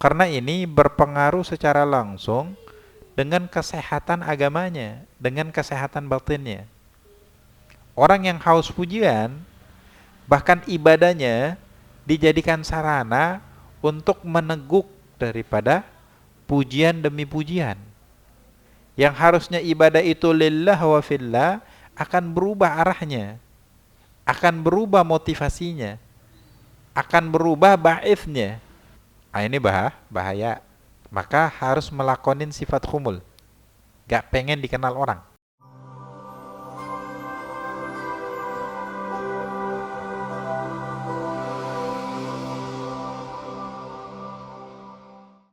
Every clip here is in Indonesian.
Karena ini berpengaruh secara langsung dengan kesehatan agamanya, dengan kesehatan batinnya. Orang yang haus pujian, bahkan ibadahnya dijadikan sarana untuk meneguk daripada pujian demi pujian. Yang harusnya ibadah itu lillah wa fillah akan berubah arahnya, akan berubah motivasinya, akan berubah baifnya. Ah, ini bahaya. Maka harus melakonin sifat khumul. Gak pengen dikenal orang.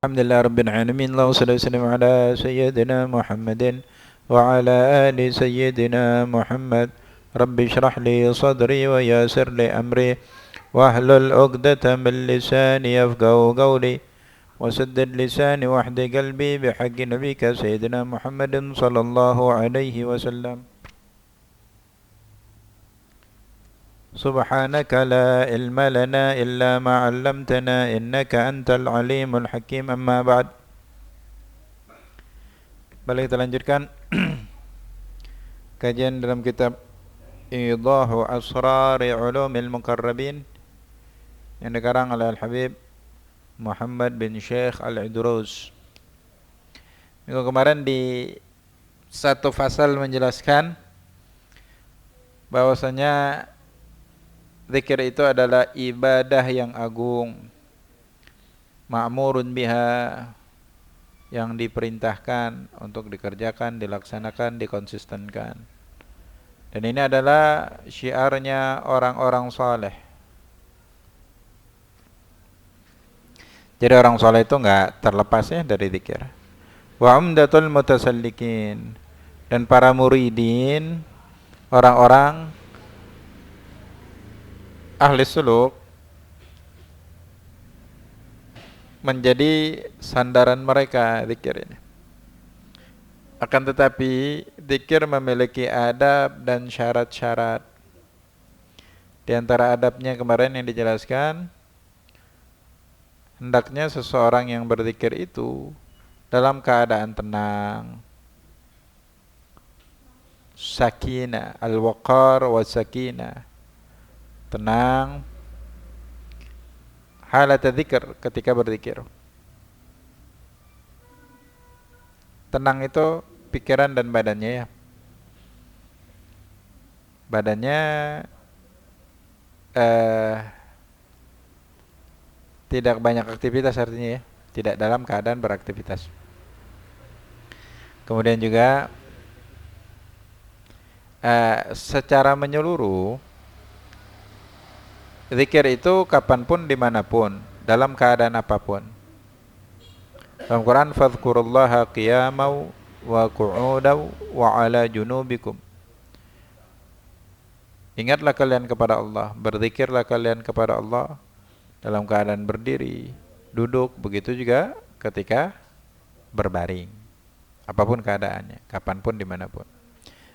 Alhamdulillah Rabbil Alamin. Allahumma salli wa sallim ala Sayyidina Muhammadin wa ala ali Sayyidina Muhammad. Rabbi shrah li sadri wa yassir li amri wahlul 'uqdatam min lisani yafqahu qawli وسدد لساني واحد قلبي بحق نبيك سيدنا محمد صلى الله عليه وسلم سبحانك لا علم لنا إلا ما علمتنا إنك أنت العليم الحكيم أما بعد. Balik kita lanjutkan kajian dalam kitab Idahu Asrari Ulumil Muqarrabin yang dikarang oleh Al-Habib Muhammad bin Syekh Al-Idrus. Minggu kemarin di satu fasal menjelaskan bahwasanya zikir itu adalah ibadah yang agung, ma'murun biha, yang diperintahkan untuk dikerjakan, dilaksanakan, dikonsistenkan. Dan ini adalah syiarnya orang-orang saleh. Jadi orang soleh itu nggak terlepas ya dari zikir. Wa umdatul mutasallikin, dan para muridin, orang-orang ahli suluk, menjadi sandaran mereka zikir ini. Akan tetapi zikir memiliki adab dan syarat-syarat. Di antara adabnya kemarin yang dijelaskan, hendaknya seseorang yang berzikir itu dalam keadaan tenang, sakinah, al-waqar wa sakinah, tenang, halat dzikir, ketika berzikir. Tenang itu pikiran dan badannya ya. Badannya tidak banyak aktivitas artinya ya, tidak dalam keadaan beraktivitas. Kemudian juga secara menyeluruh, zikir itu kapanpun, dimanapun, dalam keadaan apapun. Dalam Quran, fadhkurullaha qiyamau wa qu'udau wa ala junubikum. Ingatlah kalian kepada Allah, berzikirlah kalian kepada Allah dalam keadaan berdiri, duduk, begitu juga ketika berbaring. Apapun keadaannya, kapanpun, dimanapun.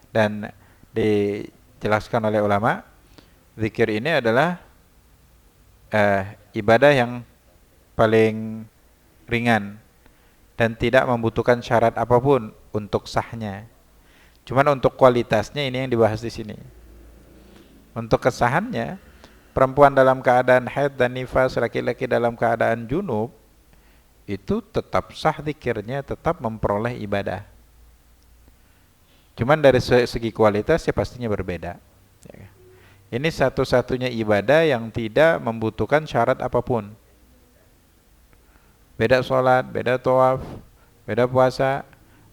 Dan dijelaskan oleh ulama, zikir ini adalah ibadah yang paling ringan dan tidak membutuhkan syarat apapun untuk sahnya. Cuman untuk kualitasnya ini yang dibahas di sini. Untuk kesahannya, perempuan dalam keadaan haid dan nifas, laki-laki dalam keadaan junub, itu tetap sah zikirnya, tetap memperoleh ibadah. Cuman dari segi kualitas ya pastinya berbeda. Ini satu-satunya ibadah yang tidak membutuhkan syarat apapun. Beda sholat, beda tawaf, beda puasa,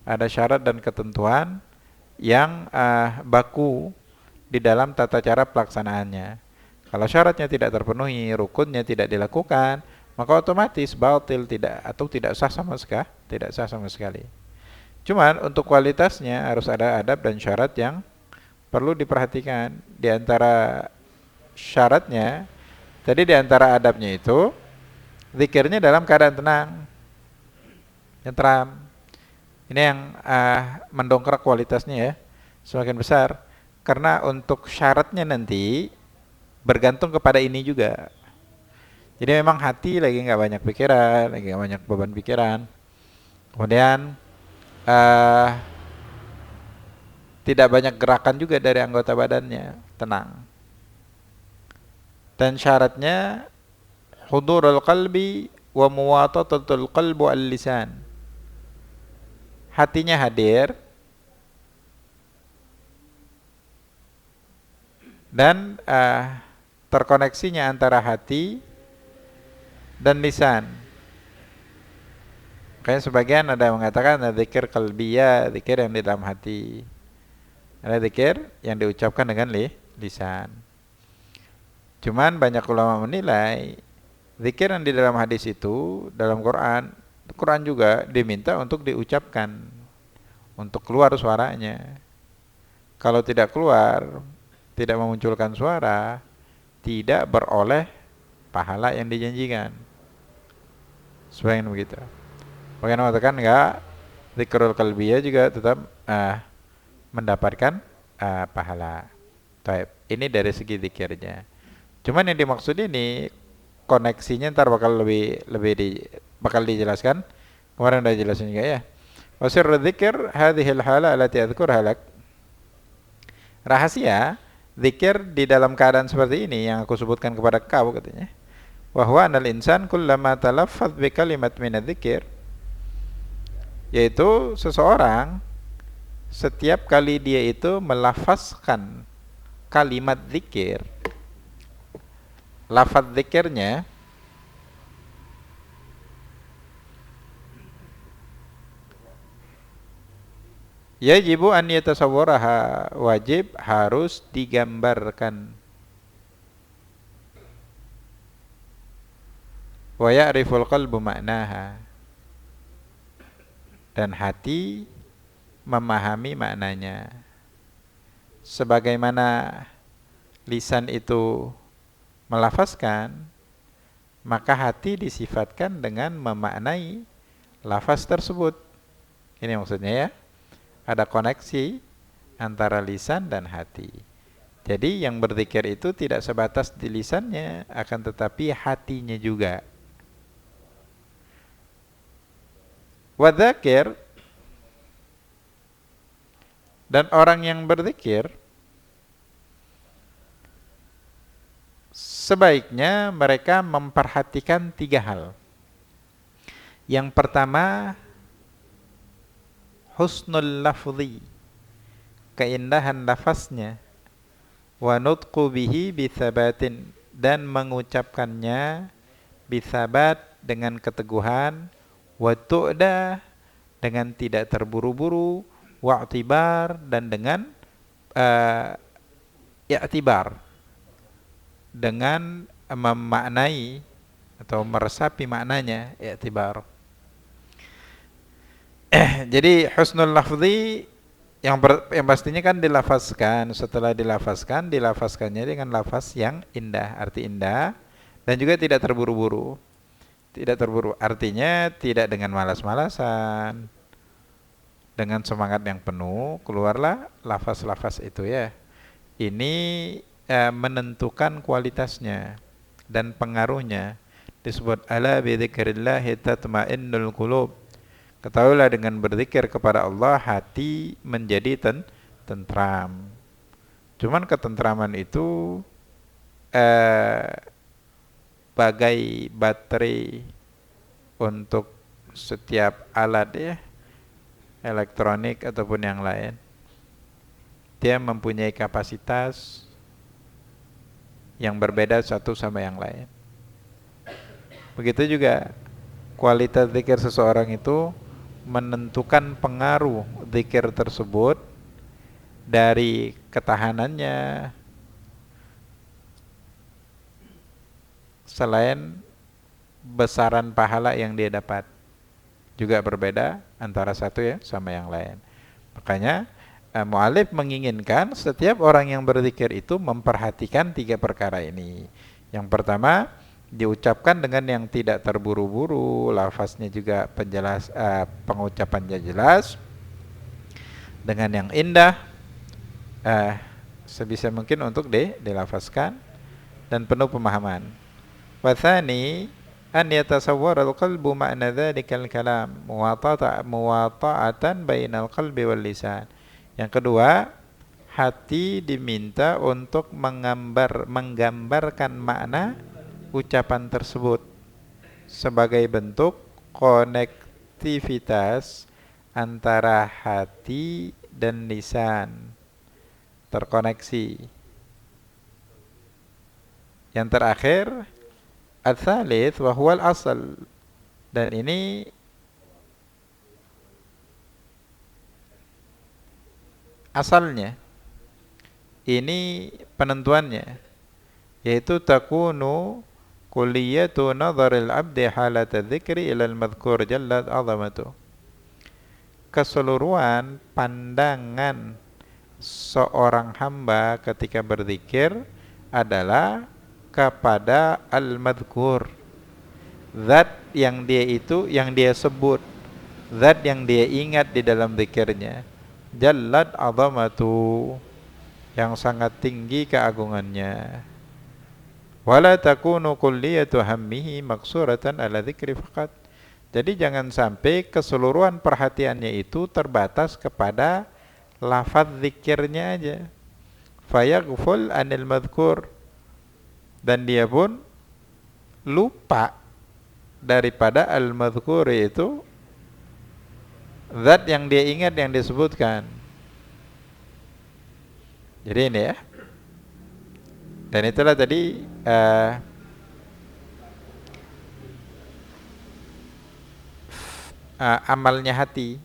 ada syarat dan ketentuan yang baku di dalam tata cara pelaksanaannya. Kalau syaratnya tidak terpenuhi, rukunnya tidak dilakukan, maka otomatis batil, tidak sah sama sekali, tidak sah sama sekali. Cuman untuk kualitasnya harus ada adab dan syarat yang perlu diperhatikan. Di antara syaratnya, tadi di antara adabnya itu, zikirnya dalam keadaan tenang, tentram. Ini yang mendongkrak kualitasnya ya, semakin besar. Karena untuk syaratnya nanti bergantung kepada ini juga. Jadi memang hati lagi nggak banyak pikiran, lagi nggak banyak beban pikiran. Kemudian eh tidak banyak gerakan juga dari anggota badannya, tenang. Dan syaratnya hudurul qalbi wa muwatatatul qalbu al-lisan. Hatinya hadir dan terkoneksinya antara hati dan lisan. Kayak sebagian ada yang mengatakan ada zikir qalbiyah, zikir yang di dalam hati. Ada zikir yang diucapkan dengan lisan. Cuman banyak ulama menilai zikir yang di dalam hadis itu, dalam Quran, Quran juga diminta untuk diucapkan, untuk keluar suaranya. Kalau tidak keluar, tidak memunculkan suara, tidak beroleh pahala yang dijanjikan. Sebagian begitu. Bagian mengatakan enggak, zikrul qalbiyah juga tetap mendapatkan pahala. Taib. Ini dari segi zikirnya. Cuman yang dimaksud ini koneksinya ntar bakal bakal dijelaskan. Kemarin udah jelasin juga ya. Wasirru dzikr hadhil hala allati adhkurha lak. Rahasia zikir di dalam keadaan seperti ini yang aku sebutkan kepada kau katanya. Wa huwa anal insan kullama talaffadz bi kalimat min adzikir, yaitu seseorang setiap kali dia itu melafazkan kalimat zikir, lafaz zikirnya yajibu an yatasawwaraha, wajib harus digambarkan. Wa ya'riful qalbu ma'naha, dan hati memahami maknanya. Sebagaimana lisan itu melafazkan, maka hati disifatkan dengan memaknai lafaz tersebut. Ini maksudnya ya. Ada koneksi antara lisan dan hati. Jadi yang berzikir itu tidak sebatas di lisannya, akan tetapi hatinya juga. Wadzakir, dan orang yang berzikir sebaiknya mereka memperhatikan 3 hal. Yang pertama, husnul lafzi, keindahan lafaznya, wa nutqu bihi bithabatin, dan mengucapkannya bithabat, dengan keteguhan, wa tu'da, dengan tidak terburu-buru, wa'tibar, dan dengan i'tibar, dengan memaknai atau meresapi maknanya, i'tibar. Jadi husnul lafzi yang pastinya kan dilafazkan, setelah dilafazkannya dengan lafaz yang indah, arti indah, dan juga tidak terburu-buru. Tidak terburu, artinya tidak dengan malas-malasan, dengan semangat yang penuh keluarlah lafaz-lafaz itu ya. Ini menentukan kualitasnya dan pengaruhnya. Disebut ala bi dzikrillahi tatma'innul qulub. Ketahuilah dengan berzikir kepada Allah hati menjadi tentram. Cuman ketentraman itu bagai baterai untuk setiap alat ya, elektronik ataupun yang lain. Dia mempunyai kapasitas yang berbeda satu sama yang lain. Begitu juga kualitas zikir seseorang itu menentukan pengaruh zikir tersebut dari ketahanannya, selain besaran pahala yang dia dapat, juga berbeda antara satu ya sama yang lain. Makanya mu'alif menginginkan setiap orang yang berzikir itu memperhatikan 3 perkara ini. Yang pertama, diucapkan dengan yang tidak terburu-buru, lafaznya juga pengucapannya jelas, dengan yang indah, sebisa mungkin untuk dilafazkan, dan penuh pemahaman. Wa tsani an yatasawwara al-qalbu ma'na dzalikal kalam muwata'atan bainal qalbi wal lisan. Yang kedua, hati diminta untuk menggambarkan makna ucapan tersebut sebagai bentuk konektivitas antara hati dan lisan, terkoneksi. Yang terakhir, ats-tsalits wa huwal asal, dan ini asalnya, ini penentuannya, yaitu takunu kulliyatu nazaril abdi halata dzikri ilal madhkur jallat azamatu. Keseluruhan pandangan seorang hamba ketika berzikir adalah kepada al-madhkur, zat yang dia sebut, zat yang dia ingat di dalam zikirnya, jallat azamatu, yang sangat tinggi keagungannya. Wala takunu kulliyatu hammihi maksuratan ala dzikri faqat. Jadi jangan sampai keseluruhan perhatiannya itu terbatas kepada lafaz zikirnya aja. Fayaghful anil madhkur, dan dia pun lupa daripada al-madhkur, itu zat yang dia ingat, yang disebutkan. Jadi ini ya. Dan itulah tadi amalnya hati.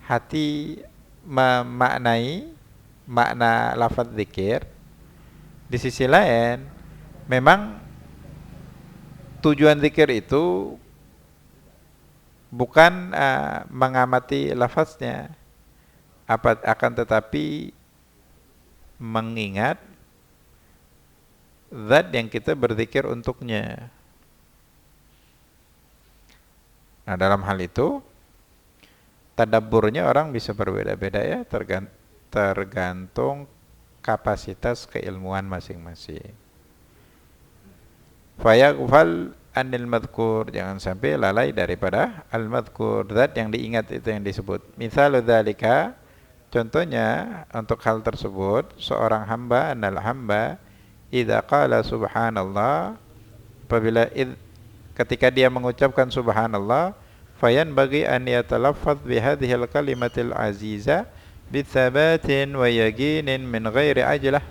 Hati memaknai makna lafaz zikir. Di sisi lain, memang tujuan zikir itu bukan mengamati lafaznya, akan tetapi mengingat zat yang kita berzikir untuknya. Nah, dalam hal itu tadabburnya orang bisa berbeda-beda ya, tergantung kapasitas keilmuan masing-masing. Fayaghfal anil madhkur, jangan sampai lalai daripada al-madhkur, zat yang diingat itu yang disebut. Misalu dzalika, contohnya untuk hal tersebut, seorang hamba, annal hamba idza qala subhanallah, apabila ketika dia mengucapkan subhanallah, fayan bagi an yatalaffaz bi hadhil kalimatil aziza bithabatin wa yaqinin min ghairi ajlah.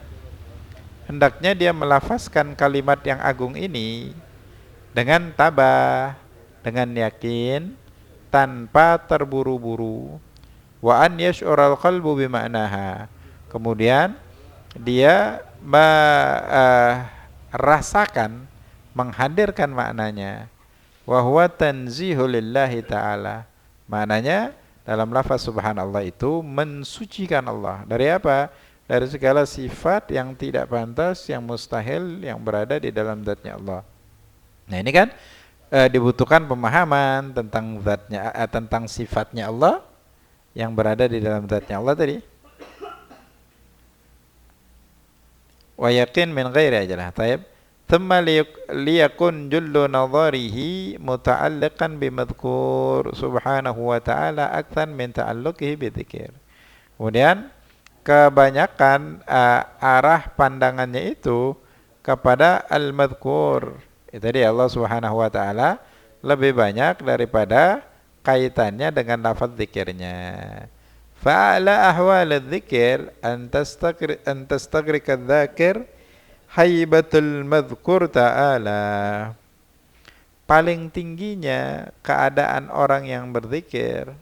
Hendaknya dia melafazkan kalimat yang agung ini dengan tabah, dengan yakin, tanpa terburu-buru. Wa an yash'ural qalbu bima'naha, kemudian dia merasakan, menghadirkan maknanya. Wa huwa tanzihu lillahi ta'ala, maknanya dalam lafaz subhanallah itu mensucikan Allah dari apa? Dari segala sifat yang tidak pantas, yang mustahil, yang berada di dalam zatnya Allah. Nah ini kan dibutuhkan pemahaman tentang zatnya, tentang sifatnya Allah yang berada di dalam zatnya Allah tadi. Wa yaqin min ghairi ajlah. Taib. Thumma liyakun jullu nadharihi muta'alliqan bimadhkur subhanahu wa ta'ala akthar min ta'alluqihi bidzikir. Kemudian kebanyakan arah pandangannya itu kepada al-madhkur. Itu dia, Allah Subhanahu wa taala lebih banyak daripada kaitannya dengan lafaz zikirnya. Fa'ala ahwal dzikir an tastaghriq adz-dzakir haibatul madhkur ta'ala. Paling tingginya keadaan orang yang berzikir,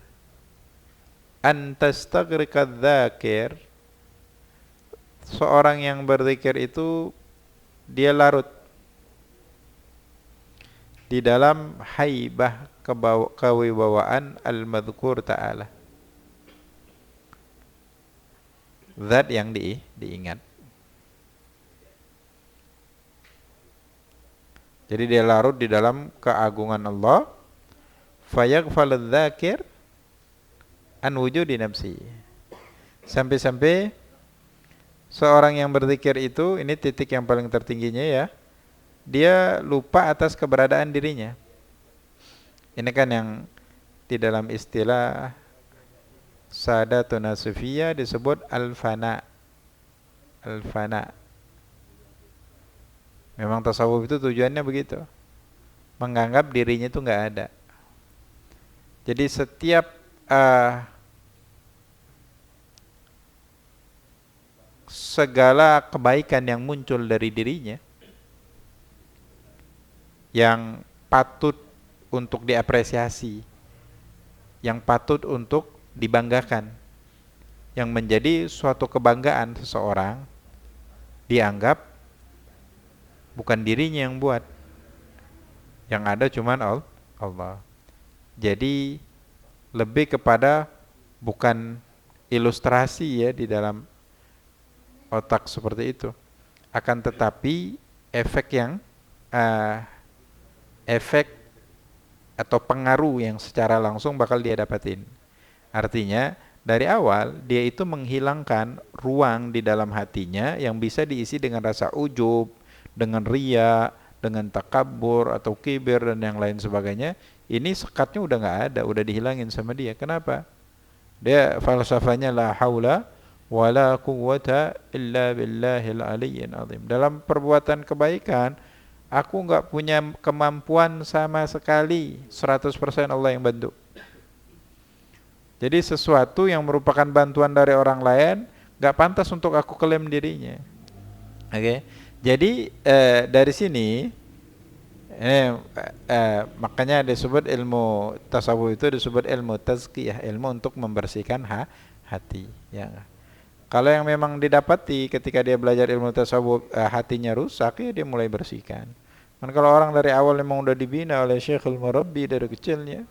an tastaghriq adz-dzakir, seorang yang berzikir itu dia larut di dalam haibah, kewibawaan al-madhkur ta'ala, zat yang diingat. Jadi dia larut di dalam keagungan Allah. Fayaghfal adz-dzakir an wujudi nafsi, sampai-sampai seorang yang berzikir itu, ini titik yang paling tertingginya ya, dia lupa atas keberadaan dirinya. Ini kan yang di dalam istilah Sadatuna Sufiyah disebut al-fana. Al-fana. Memang tasawuf itu tujuannya begitu. Menganggap dirinya itu nggak ada. Jadi setiap segala kebaikan yang muncul dari dirinya, yang patut untuk diapresiasi, yang patut untuk dibanggakan, yang menjadi suatu kebanggaan seseorang, dianggap bukan dirinya yang buat, yang ada cuman Allah. Jadi lebih kepada bukan ilustrasi ya di dalam otak seperti itu, akan tetapi efek yang efek atau pengaruh yang secara langsung bakal dia dapatin. Artinya dari awal dia itu menghilangkan ruang di dalam hatinya yang bisa diisi dengan rasa ujub, dengan riya, dengan takabur atau kibir dan yang lain sebagainya. Ini sekatnya udah nggak ada, udah dihilangin sama dia. Kenapa? Dia falsafahnya la haula wala quwwata illa billahil aliyyil azim. Dalam perbuatan kebaikan, aku nggak punya kemampuan sama sekali. 100% Allah yang bantu. Jadi sesuatu yang merupakan bantuan dari orang lain nggak pantas untuk aku klaim dirinya. Oke. Jadi dari sini makanya disebut ilmu tasawuf itu disebut ilmu tazkiyah, ilmu untuk membersihkan hati. Ya. Kalau yang memang didapati ketika dia belajar ilmu tasawuf hatinya rusak, ya dia mulai bersihkan. Dan kalau orang dari awal memang udah dibina oleh Syekhul Murabbi dari kecilnya,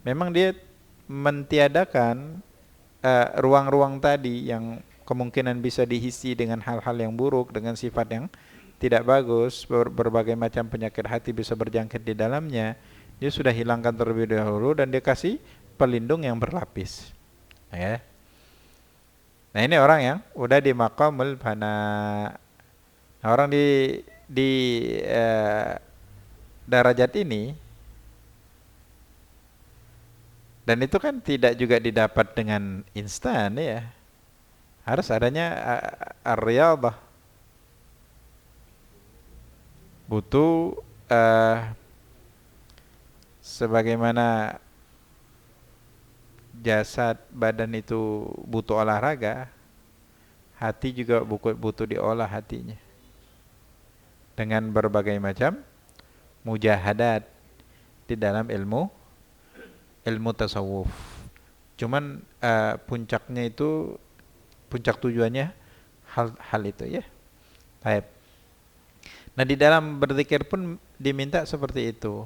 memang dia mentiadakan ruang-ruang tadi yang kemungkinan bisa diisi dengan hal-hal yang buruk, dengan sifat yang tidak bagus, berbagai macam penyakit hati bisa berjangkit di dalamnya. Dia sudah hilangkan terlebih dahulu dan dia kasih pelindung yang berlapis. Ya. Nah ini orang yang udah di maqamul fana. Nah, orang di darajat ini, dan itu kan tidak juga didapat dengan instan ya. Harus adanya ar-riyadhah. Butuh sebagaimana jasad badan itu butuh olahraga, hati juga butuh diolah hatinya dengan berbagai macam mujahadat di dalam ilmu tasawuf. Cuman puncaknya itu, puncak tujuannya hal itu ya. Baik. Nah di dalam berzikir pun diminta seperti itu.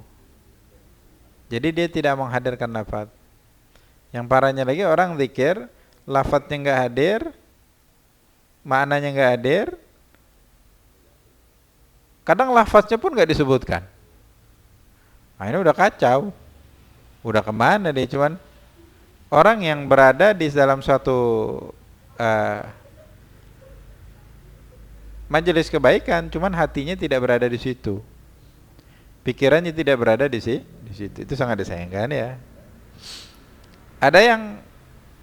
Jadi dia tidak menghadirkan lafaz. Yang parahnya lagi orang zikir, lafaznya nggak hadir, maknanya nggak hadir. Kadang lafaznya pun nggak disebutkan. Nah ini udah kacau. Udah kemana dia? Cuman orang yang berada di dalam suatu majelis kebaikan, cuman hatinya tidak berada di situ, pikirannya tidak berada di situ. Itu sangat disayangkan ya. Ada yang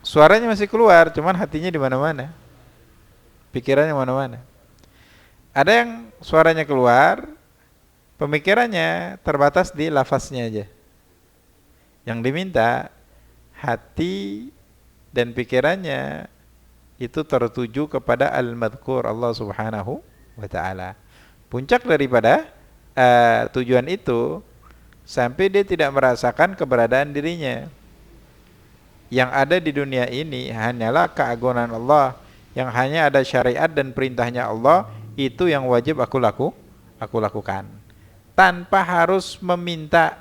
suaranya masih keluar, cuman hatinya di mana-mana, pikirannya mana-mana. Ada yang suaranya keluar, pemikirannya terbatas di lafaznya aja. Yang diminta hati dan pikirannya itu tertuju kepada al-madhkur Allah Subhanahu wa ta'ala. Puncak daripada tujuan itu sampai dia tidak merasakan keberadaan dirinya. Yang ada di dunia ini hanyalah keagungan Allah, yang hanya ada syariat dan perintahnya Allah, itu yang wajib aku lakukan. Tanpa harus meminta,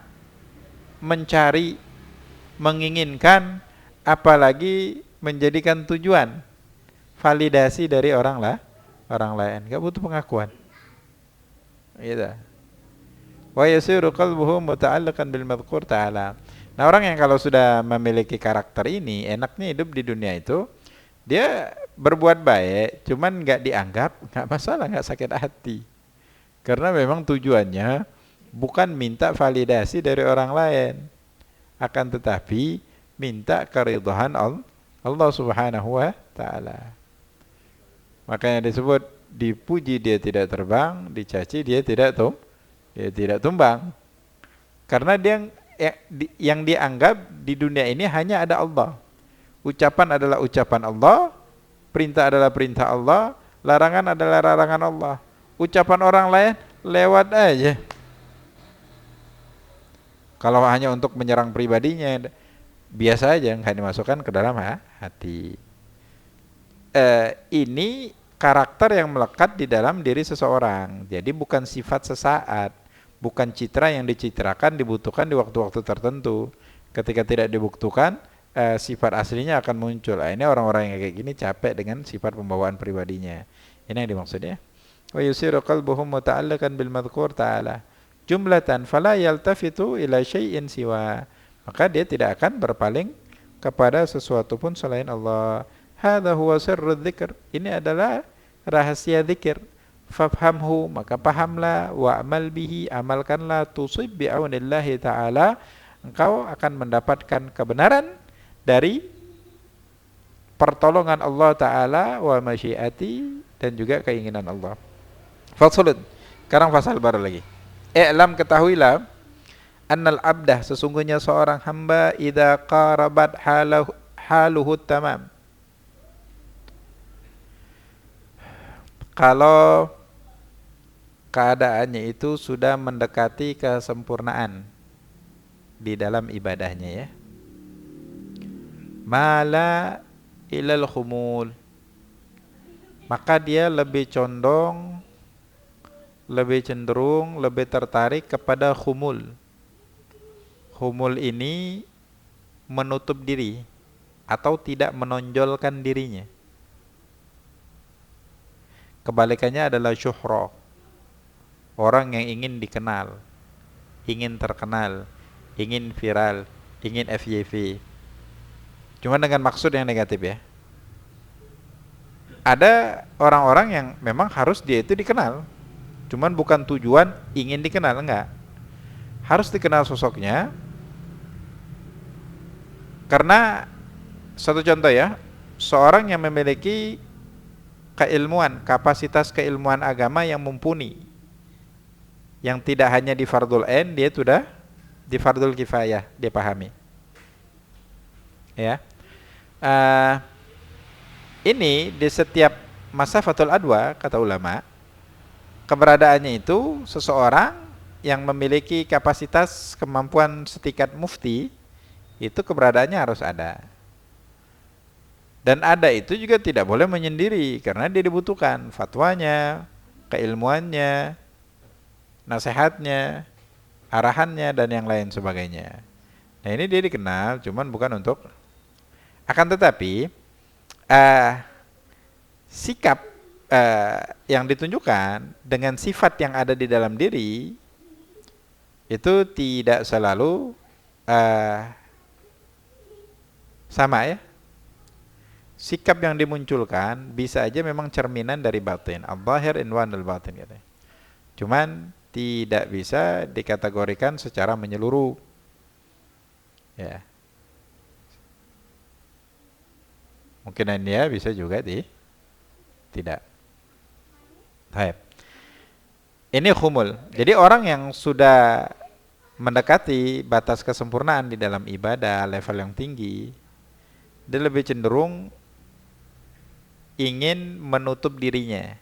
mencari, menginginkan, apalagi menjadikan tujuan validasi dari orang lain. Gak butuh pengakuan. Gitu. Wa yasiru qalbuhu muta'alliqan bil madhkur ta'ala. Nah orang yang kalau sudah memiliki karakter ini, enaknya hidup di dunia itu, dia berbuat baik, cuman gak dianggap, gak masalah, gak sakit hati. Karena memang tujuannya bukan minta validasi dari orang lain, akan tetapi minta keridhaan Allah Subhanahu wa taala. Makanya disebut dipuji dia tidak terbang, dicaci dia tidak tumbang. Karena dia yang dianggap di dunia ini hanya ada Allah. Ucapan adalah ucapan Allah, perintah adalah perintah Allah, larangan adalah larangan Allah. Ucapan orang lain lewat aja. Kalau hanya untuk menyerang pribadinya, biasa aja, nggak dimasukkan ke dalam hati. Ini karakter yang melekat di dalam diri seseorang. Jadi bukan sifat sesaat, bukan citra yang dicitrakan dibutuhkan di waktu-waktu tertentu. Ketika tidak dibutuhkan, sifat aslinya akan muncul. Ini orang-orang yang kayak gini capek dengan sifat pembawaan pribadinya. Ini yang dimaksudnya. Wa yusiru qalbuhum muta'alliqan bil madhkur ta'ala jumlatan fala yaltafitu ila syai'in siwa. Maka dia tidak akan berpaling kepada sesuatu pun selain Allah. Hadza huwa sirrul dzikr. Ini adalah rahasia zikir. Fafhamhu, maka pahamlah, wa amal bihi, amalkanlah, tusib bi'aunillahi ta'ala, engkau akan mendapatkan kebenaran dari pertolongan Allah Ta'ala, wa masyiati, dan juga keinginan Allah. Fasulun, sekarang fasal baru lagi. I'lam, ketahuilah, annal abdah, sesungguhnya seorang hamba, idza qarabat haluhu tamam, kalau keadaannya itu sudah mendekati kesempurnaan di dalam ibadahnya ya, mala ilal khumul, maka dia lebih condong, lebih cenderung, lebih tertarik kepada khumul. Khumul ini menutup diri atau tidak menonjolkan dirinya. Kebalikannya adalah syuhra, orang yang ingin dikenal, ingin terkenal, ingin viral, ingin FYP. Cuma dengan maksud yang negatif ya. Ada orang-orang yang memang harus dia itu dikenal, cuman bukan tujuan ingin dikenal, enggak. Harus dikenal sosoknya. Karena satu contoh ya, seorang yang memiliki keilmuan, kapasitas keilmuan agama yang mumpuni, yang tidak hanya di fardul ain, dia sudah di fardul kifayah, dia pahami ya. Ini di setiap masa fatul adwa, kata ulama, keberadaannya itu seseorang yang memiliki kapasitas kemampuan setingkat mufti, itu keberadaannya harus ada. Dan ada itu juga tidak boleh menyendiri, karena dia dibutuhkan fatwanya, keilmuannya, nasihatnya, arahannya, dan yang lain sebagainya. Nah ini dia dikenal, cuman bukan untuk. Akan tetapi sikap yang ditunjukkan dengan sifat yang ada di dalam diri itu tidak selalu sama ya. Sikap yang dimunculkan bisa aja memang cerminan dari batin, al-zahir inwanul batin katanya. Cuman tidak bisa dikategorikan secara menyeluruh. Ya. Mungkin dia bisa juga tidak. Baik. Ini khumul. Jadi orang yang sudah mendekati batas kesempurnaan di dalam ibadah, level yang tinggi, dia lebih cenderung ingin menutup dirinya,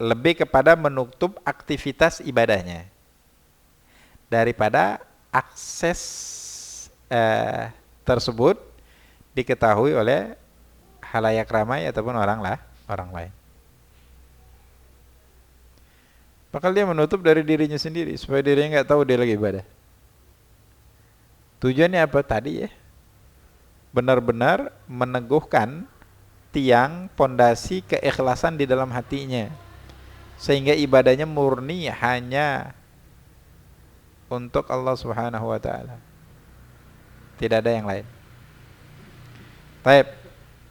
lebih kepada menutup aktivitas ibadahnya daripada akses tersebut diketahui oleh halayak ramai ataupun orang lain. Bakal dia menutup dari dirinya sendiri supaya dirinya nggak tahu dia lagi ibadah. Tujuannya apa tadi ya? Benar-benar meneguhkan tiang pondasi keikhlasan di dalam hatinya, sehingga ibadahnya murni hanya untuk Allah Subhanahu wa taala. Tidak ada yang lain. Baik.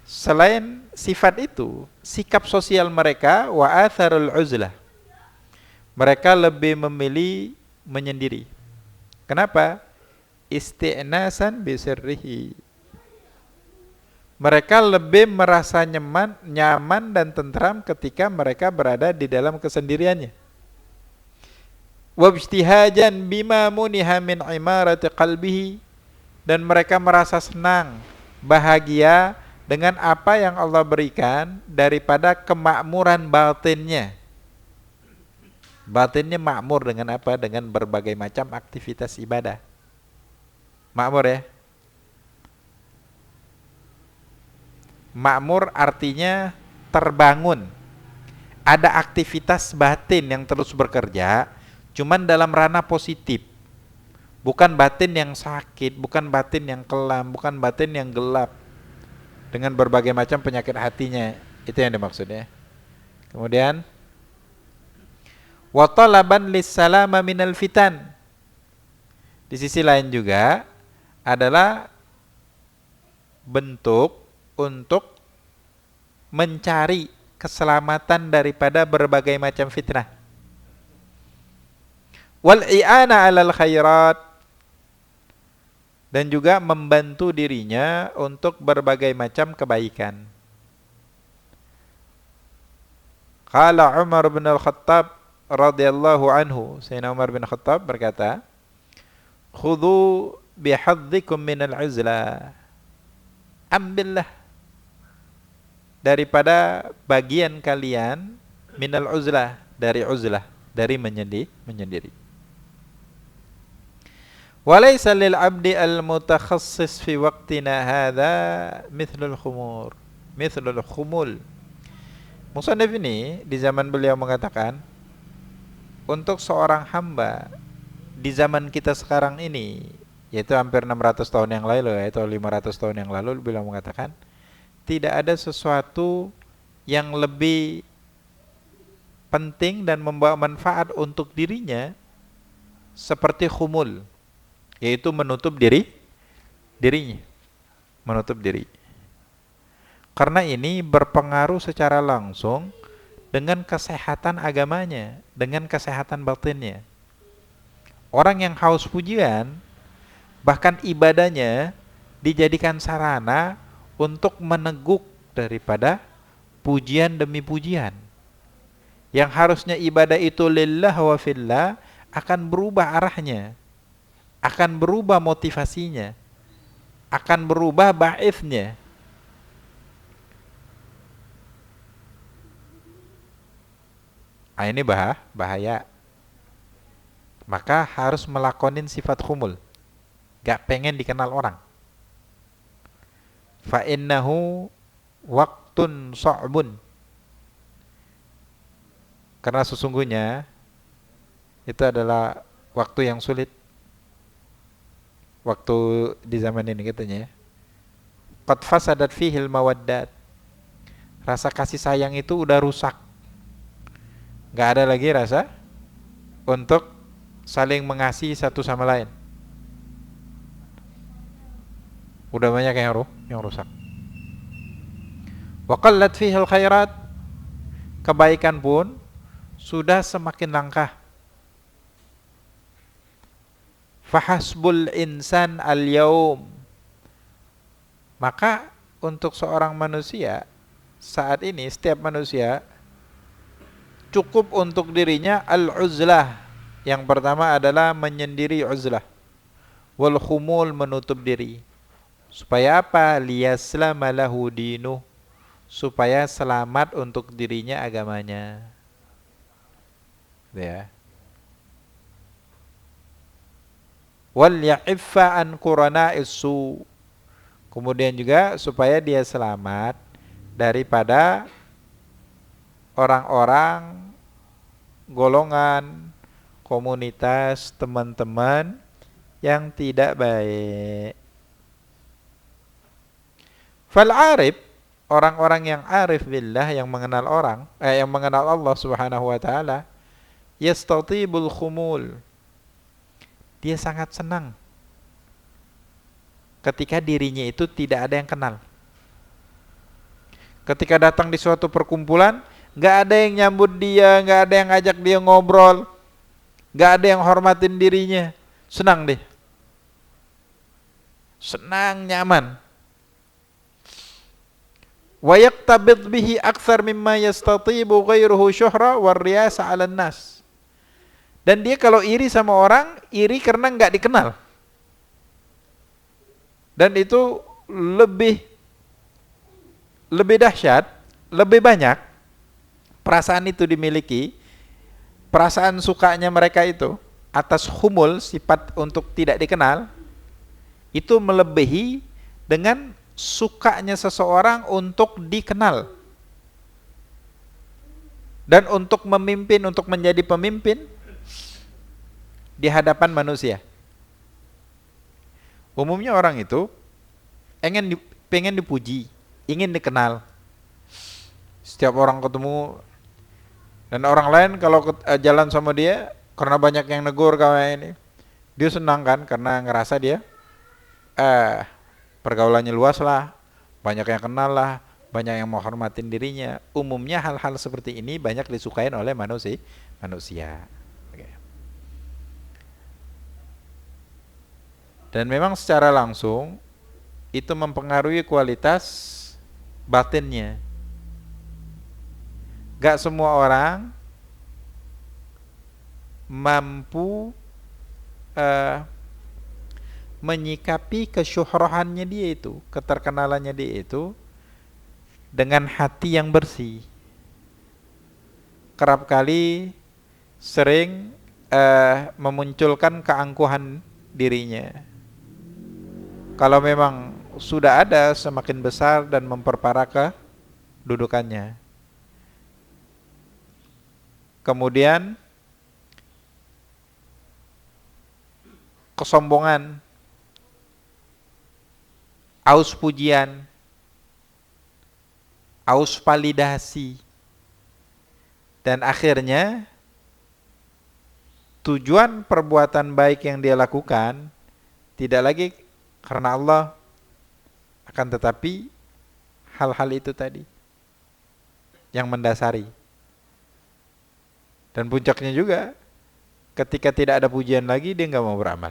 Selain sifat itu, sikap sosial mereka wa atharul uzlah. Mereka lebih memilih menyendiri. Kenapa? Isti'nasan bisirrihi. Mereka lebih merasa nyaman dan tentram ketika mereka berada di dalam kesendiriannya. Wabtihajan bima muniha min imarati qalbihi, dan mereka merasa senang, bahagia dengan apa yang Allah berikan daripada kemakmuran batinnya. Batinnya makmur dengan apa? Dengan berbagai macam aktivitas ibadah. Makmur ya. Makmur artinya terbangun. Ada aktivitas batin yang terus bekerja, cuman dalam ranah positif. Bukan batin yang sakit, bukan batin yang kelam, bukan batin yang gelap dengan berbagai macam penyakit hatinya. Itu yang dimaksudnya. Kemudian wa talaban lis-salama minal fitan. Di sisi lain juga adalah bentuk untuk mencari keselamatan daripada berbagai macam fitnah. Wal i'ana 'alal khairat, dan juga membantu dirinya untuk berbagai macam kebaikan. Qala Umar bin Al-Khattab radhiyallahu anhu, Sayyidina Umar bin Khattab berkata, "Khudhu bihaddzikum minal 'uzla." Ambillah daripada bagian kalian minal uzlah, dari uzlah, dari menyendiri. Walaysa lil 'abdi al mutakhassis fi waqtina hadza mithlul khumul. Musannif ini di zaman beliau mengatakan, untuk seorang hamba di zaman kita sekarang ini, yaitu hampir 600 tahun yang lalu, yaitu 500 tahun yang lalu, beliau mengatakan tidak ada sesuatu yang lebih penting dan membawa manfaat untuk dirinya seperti khumul, yaitu menutup dirinya, menutup diri. Karena ini berpengaruh secara langsung dengan kesehatan agamanya, dengan kesehatan batinnya. Orang yang haus pujian, bahkan ibadahnya dijadikan sarana untuk meneguk daripada pujian demi pujian. Yang harusnya ibadah itu lillah wa fillah akan berubah arahnya, akan berubah motivasinya, akan berubah ba'ithnya. Ini bahaya. Maka harus melakonin sifat khumul. Gak pengen dikenal orang. Fa innahu waqtun sa'bun. Karena sesungguhnya itu adalah waktu yang sulit. Waktu di zaman ini katanya. Qad fasadat fihil mawaddat. Rasa kasih sayang itu udah rusak. Gak ada lagi rasa untuk saling mengasihi satu sama lain. Udah banyak yang rusak. Wa qallat fihil khairat. Kebaikan pun sudah semakin langka. Fahasbul insan al-yaum. Maka untuk seorang manusia saat ini, setiap manusia cukup untuk dirinya al-uzlah. Yang pertama adalah menyendiri uzlah. Wal khumul, menutup diri. Supaya apa? Liyaslama lahu dinuh. Supaya selamat untuk dirinya agamanya. Ya. Wal ya'iffa an qurana'is su. Kemudian juga supaya dia selamat daripada orang-orang, golongan, komunitas, teman-teman yang tidak baik. Fal arif, orang-orang yang arif billah, yang mengenal yang mengenal Allah Subhanahu wa taala, yastatibul khumul. Dia sangat senang ketika dirinya itu tidak ada yang kenal. Ketika datang di suatu perkumpulan, nggak ada yang nyambut dia, nggak ada yang ngajak dia ngobrol, nggak ada yang hormatin dirinya, senang deh, senang, nyaman. Wa yaqtabid bihi aktsar mimma yastatibu ghairuhu syuhra war riyasa 'alan nas. Dan dia kalau iri sama orang, iri karena nggak dikenal. Dan itu lebih dahsyat, lebih banyak perasaan itu dimiliki, perasaan sukanya mereka itu atas humul, sifat untuk tidak dikenal, itu melebihi dengan sukanya seseorang untuk dikenal dan untuk memimpin, untuk menjadi pemimpin di hadapan manusia. Umumnya orang itu pengen dipuji, ingin dikenal. Setiap orang ketemu, dan orang lain kalau jalan sama dia, karena banyak yang negur kayak ini, dia senang kan, karena ngerasa dia pergaulannya luas lah, banyak yang kenal lah, banyak yang menghormatin dirinya. Umumnya hal-hal seperti ini banyak disukain oleh manusia. Dan memang secara langsung itu mempengaruhi kualitas batinnya. Gak semua orang mampu menyikapi kesyuhrahannya dia itu, keterkenalannya dia itu dengan hati yang bersih. Kerap kali sering memunculkan keangkuhan dirinya. Kalau memang sudah ada, semakin besar dan memperparah kedudukannya. Kemudian kesombongan, aus pujian, aus validasi, dan akhirnya tujuan perbuatan baik yang dia lakukan tidak lagi karena Allah, akan tetapi hal-hal itu tadi yang mendasari. Dan puncaknya juga, ketika tidak ada pujian lagi, dia nggak mau beramal.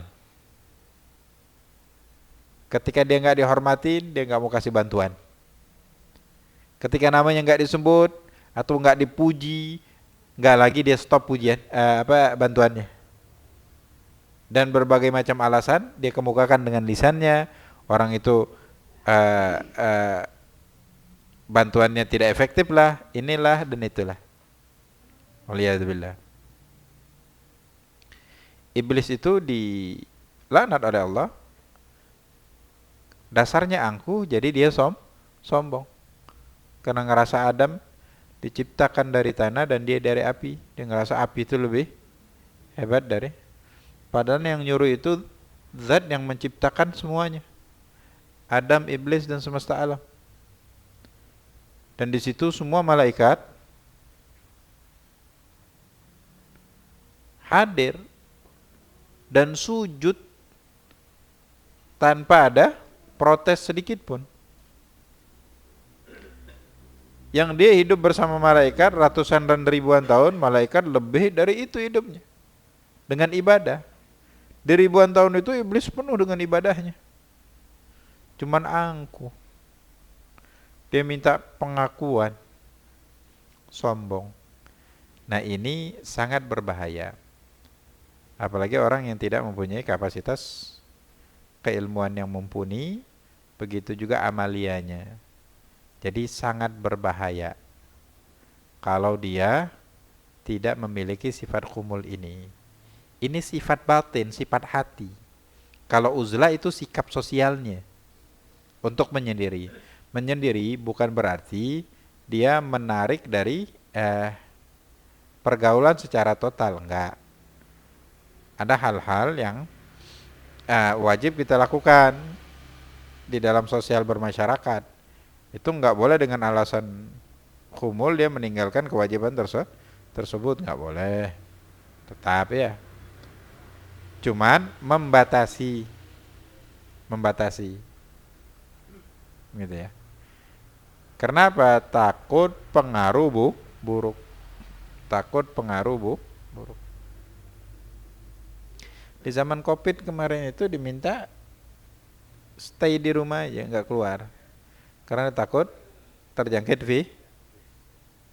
Ketika dia nggak dihormatin, dia nggak mau kasih bantuan. Ketika namanya nggak disebut atau nggak dipuji, nggak lagi dia stop pujian bantuannya. Dan berbagai macam alasan dia kemukakan dengan lisannya, orang itu bantuannya tidak efektif lah, inilah dan itulah. Waliyadzubillah. Iblis itu dilaknat oleh Allah. Dasarnya angkuh, jadi dia sombong. Karena ngerasa Adam diciptakan dari tanah dan dia dari api. Dia ngerasa api itu lebih hebat dari. Padahal yang nyuruh itu zat yang menciptakan semuanya. Adam, iblis dan semesta alam. Dan di situ semua malaikat hadir dan sujud tanpa ada protes sedikit pun. Yang dia hidup bersama malaikat ratusan dan ribuan tahun, malaikat lebih dari itu hidupnya dengan ibadah. Di ribuan tahun itu iblis penuh dengan ibadahnya. Cuman angkuh. Dia minta pengakuan. Sombong. Nah ini sangat berbahaya. Apalagi orang yang tidak mempunyai kapasitas keilmuan yang mumpuni, begitu juga amalianya. Jadi sangat berbahaya kalau dia tidak memiliki sifat khumul ini. Ini sifat batin, sifat hati. Kalau uzlah itu sikap sosialnya untuk menyendiri. Menyendiri bukan berarti dia menarik dari pergaulan secara total, enggak. Ada hal-hal yang wajib kita lakukan di dalam sosial bermasyarakat. Itu enggak boleh dengan alasan khumul dia meninggalkan kewajiban tersebut, enggak boleh. Tetap ya. Cuman membatasi gitu ya. Kenapa? Takut pengaruh buruk. Takut pengaruh buruk. Di zaman Covid kemarin itu diminta stay di rumah aja, nggak keluar. Karena takut terjangkit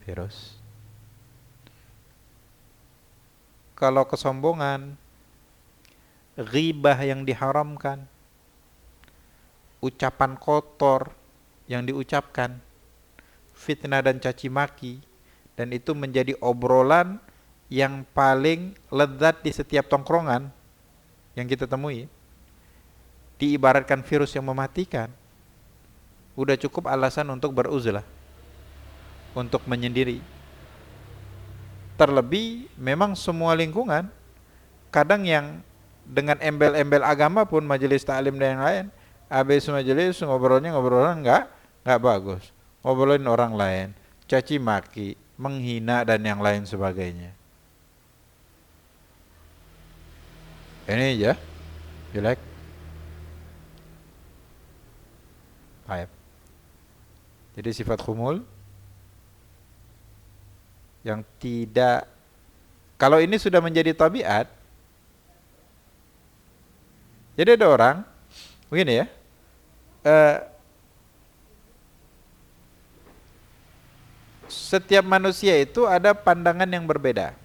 virus. Kalau kesombongan, ghibah yang diharamkan, ucapan kotor yang diucapkan, fitnah dan caci maki, dan itu menjadi obrolan yang paling lezat di setiap tongkrongan yang kita temui, diibaratkan virus yang mematikan. Udah cukup alasan untuk beruzlah, untuk menyendiri. Terlebih memang semua lingkungan, kadang yang dengan embel-embel agama pun, majelis taklim dan yang lain, habis majelis ngobrolan nggak bagus, ngobrolin orang lain, caci maki, menghina dan yang lain sebagainya. Ini ya jelek. Baik. Jadi sifat khumul yang tidak, kalau ini sudah menjadi tabiat. Jadi ada orang begini ya, setiap manusia itu ada pandangan yang berbeda.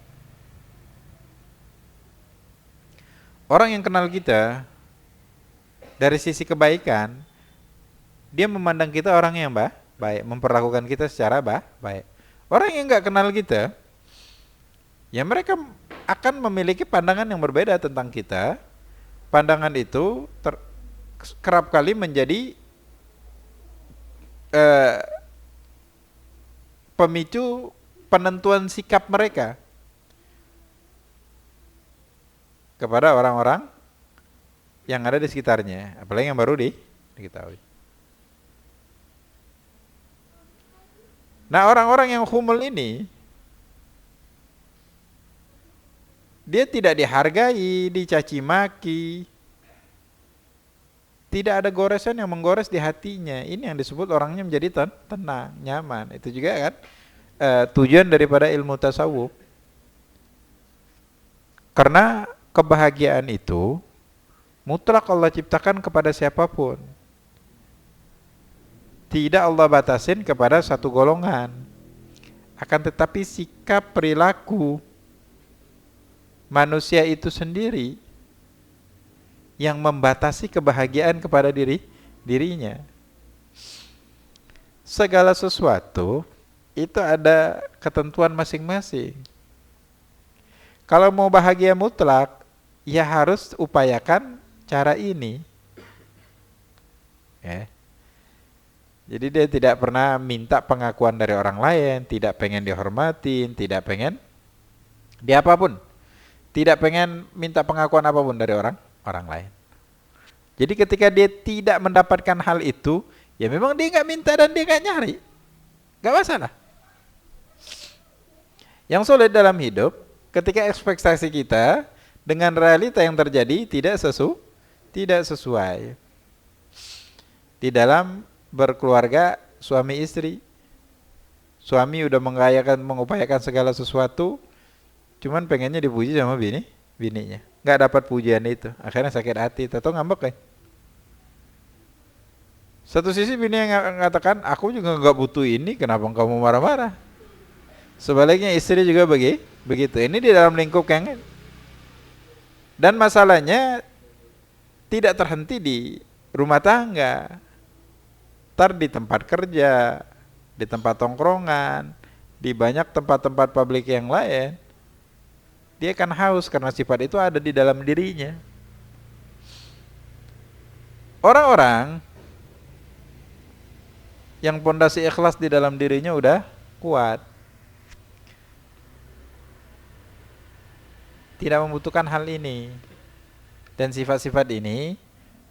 Orang yang kenal kita dari sisi kebaikan, dia memandang kita orang yang baik, memperlakukan kita secara baik. Orang yang nggak kenal kita, ya mereka akan memiliki pandangan yang berbeda tentang kita. Pandangan itu kerap kali menjadi pemicu penentuan sikap mereka kepada orang-orang yang ada di sekitarnya, apalagi yang baru diketahui. Nah, orang-orang yang khumul ini, dia tidak dihargai, dicaci maki, tidak ada goresan yang menggores di hatinya. Ini yang disebut orangnya menjadi tenang, nyaman. Itu juga kan tujuan daripada ilmu tasawuf. Karena kebahagiaan itu mutlak Allah ciptakan kepada siapapun. Tidak Allah batasin kepada satu golongan. Akan tetapi sikap perilaku manusia itu sendiri yang membatasi kebahagiaan kepada dirinya. Segala sesuatu itu ada ketentuan masing-masing. Kalau mau bahagia mutlak, ya harus upayakan cara ini. Ya. Jadi dia tidak pernah minta pengakuan dari orang lain, tidak pengen dihormatin, tidak pengen di apapun, tidak pengen minta pengakuan apapun dari orang lain. Jadi ketika dia tidak mendapatkan hal itu, ya memang dia nggak minta dan dia nggak nyari, nggak masalah. Yang sulit dalam hidup, ketika ekspektasi kita dengan realita yang terjadi tidak sesuai. Di dalam berkeluarga suami istri, suami udah mengupayakan segala sesuatu, cuman pengennya dipuji sama bininya, nggak dapat pujian itu, akhirnya sakit hati, atau ngambek kan. Satu sisi bini yang mengatakan, aku juga nggak butuh ini, kenapa kamu marah-marah? Sebaliknya istri juga begitu. Ini di dalam lingkup yang, dan masalahnya tidak terhenti di rumah tangga, di tempat kerja, di tempat tongkrongan, di banyak tempat-tempat publik yang lain. Dia akan haus karena sifat itu ada di dalam dirinya. Orang-orang yang pondasi ikhlas di dalam dirinya udah kuat, tidak membutuhkan hal ini, dan sifat-sifat ini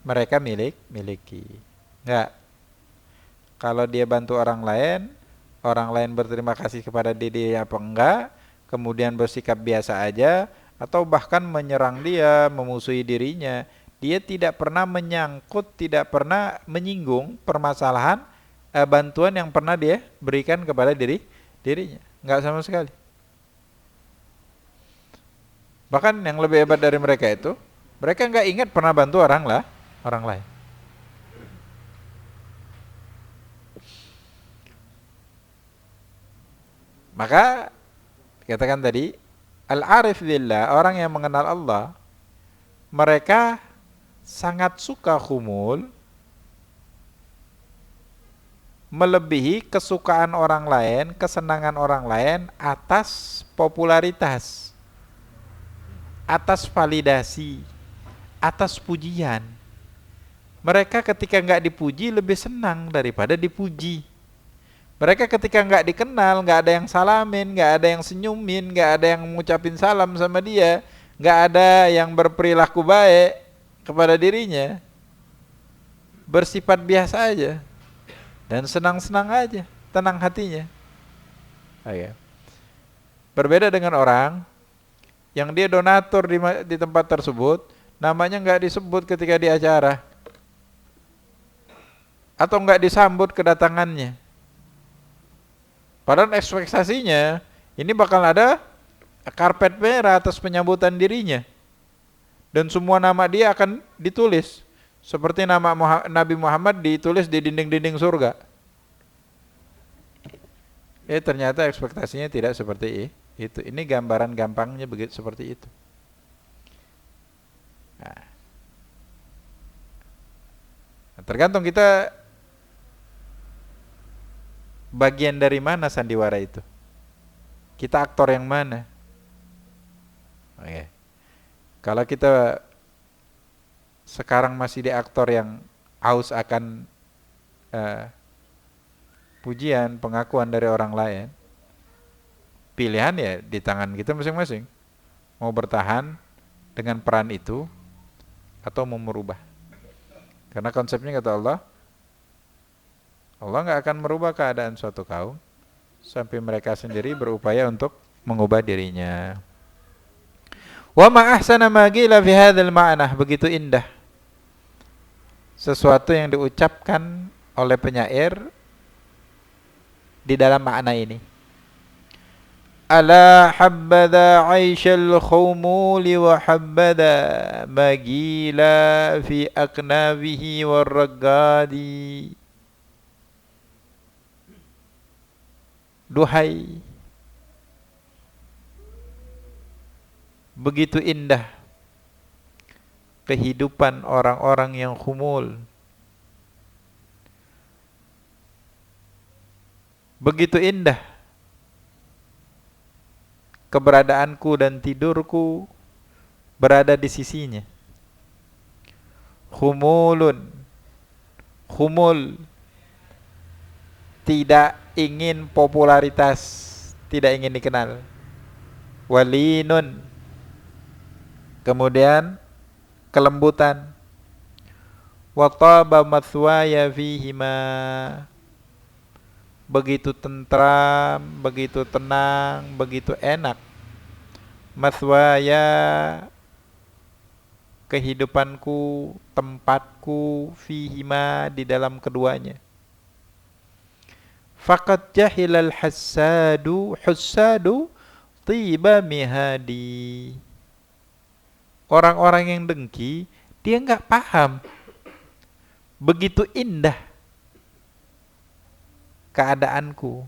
mereka miliki. Enggak. Kalau dia bantu orang lain berterima kasih kepada diri apa enggak, kemudian bersikap biasa aja, atau bahkan menyerang dia, memusuhi dirinya, dia tidak pernah menyangkut, tidak pernah menyinggung permasalahan bantuan yang pernah dia berikan kepada dirinya. Nggak sama sekali. Bahkan yang lebih hebat dari mereka itu, mereka nggak ingat pernah bantu orang lain. Maka katakan tadi, al-arif billah, orang yang mengenal Allah, mereka sangat suka khumul, melebihi kesukaan orang lain, kesenangan orang lain atas popularitas, atas validasi, atas pujian. Mereka ketika nggak dipuji lebih senang daripada dipuji. Mereka ketika nggak dikenal, nggak ada yang salamin, nggak ada yang senyumin, nggak ada yang mengucapin salam sama dia, nggak ada yang berperilaku baik kepada dirinya, bersifat biasa aja dan senang-senang aja, tenang hatinya. Berbeda dengan orang yang dia donatur di tempat tersebut, namanya nggak disebut ketika di acara, atau nggak disambut kedatangannya. Padahal ekspektasinya ini bakal ada karpet merah atas penyambutan dirinya, dan semua nama dia akan ditulis seperti nama Nabi Muhammad ditulis di dinding-dinding surga. Ternyata ekspektasinya tidak seperti itu. Ini gambaran gampangnya begitu seperti itu. Nah, tergantung kita bagian dari mana sandiwara itu. Kita aktor yang mana? Kalau kita sekarang masih di aktor yang haus akan pujian, pengakuan dari orang lain, pilihan ya di tangan kita masing-masing. Mau bertahan dengan peran itu atau mau merubah. Karena konsepnya kata Allah nggak akan merubah keadaan suatu kaum sampai mereka sendiri berupaya untuk mengubah dirinya. Wa ma ahsana ma qila fi hadzal ma'nah, begitu indah sesuatu yang diucapkan oleh penyair di dalam makna ini. Ala habbada 'aishal khumuli wa habbada ma qila fi aqnabihi warragadi. Duhai, begitu indah kehidupan orang-orang yang khumul, begitu indah keberadaanku dan tidurku berada di sisinya. Khumul, tidak ingin popularitas, tidak ingin dikenal. Walinun, kemudian kelembutan. Wa taba mathwaya fihima, begitu tentram, begitu tenang, begitu enak. Mathwaya, kehidupanku, tempatku, fihima, di dalam keduanya. Faqad jahilal hussadu tiba mihadi. Orang-orang yang dengki, dia nggak paham begitu indah keadaanku,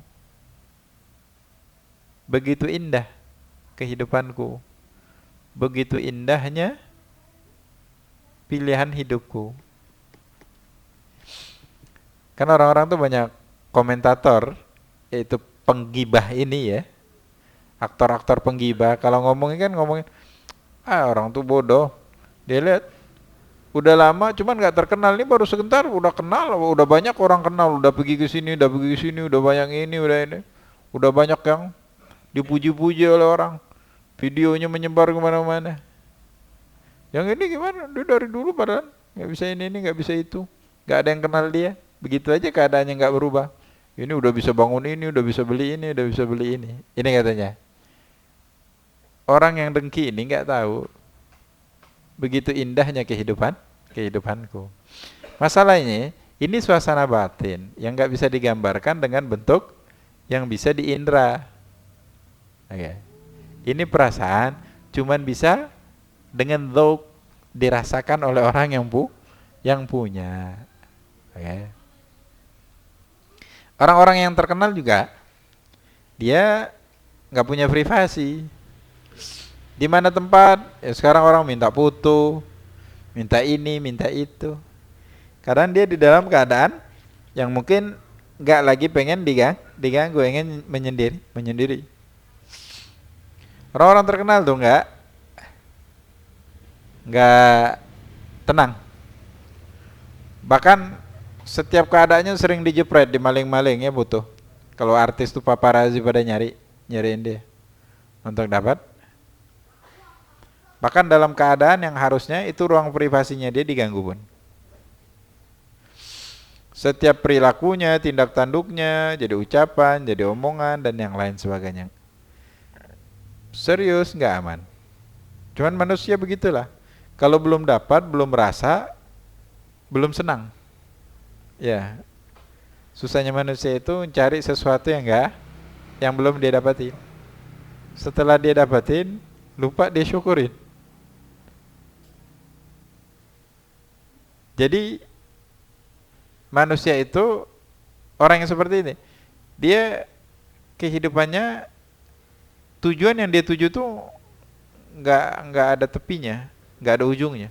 begitu indah kehidupanku, begitu indahnya pilihan hidupku. Kan orang-orang tuh banyak komentator, yaitu penggibah ini ya, aktor-aktor penggibah. Kalau ngomongin orang tuh bodoh, dia lihat udah lama cuman nggak terkenal, ini baru sebentar udah kenal, udah banyak orang kenal, udah pergi ke sini, udah banyak ini, udah banyak yang dipuji-puji oleh orang, videonya menyebar kemana-mana. Yang ini gimana? Dia dari dulu padahal nggak bisa ini nggak bisa itu, nggak ada yang kenal dia. Begitu aja keadaannya nggak berubah. Ini udah bisa bangun ini, udah bisa beli ini, udah bisa beli ini. Ini katanya. Orang yang dengki ini nggak tahu begitu indahnya kehidupanku. Masalahnya, ini suasana batin yang nggak bisa digambarkan dengan bentuk yang bisa diindra. Oke. Ini perasaan cuman bisa dengan dzauq, dirasakan oleh orang yang punya. Oke. Orang-orang yang terkenal juga dia nggak punya privasi. Di mana tempat, ya sekarang orang minta foto, minta ini, minta itu. Karena dia di dalam keadaan yang mungkin nggak lagi pengen diganggu, ingin menyendiri. Orang-orang terkenal tuh nggak tenang. Bahkan setiap keadaannya sering dijepret, dimaling-maling ya butuh. Kalau artis tuh paparazzi pada nyariin dia untuk dapat. Bahkan dalam keadaan yang harusnya itu ruang privasinya dia diganggu pun. Setiap perilakunya, tindak tanduknya, jadi ucapan, jadi omongan, dan yang lain sebagainya. Serius, nggak aman. Cuman manusia begitulah. Kalau belum dapat, belum merasa, belum senang. Ya, susahnya manusia itu mencari sesuatu yang belum dia dapatin. Setelah dia dapatin, lupa dia syukurin. Jadi manusia itu orang yang seperti ini. Dia kehidupannya, tujuan yang dia tuju tuh nggak ada tepinya, nggak ada ujungnya.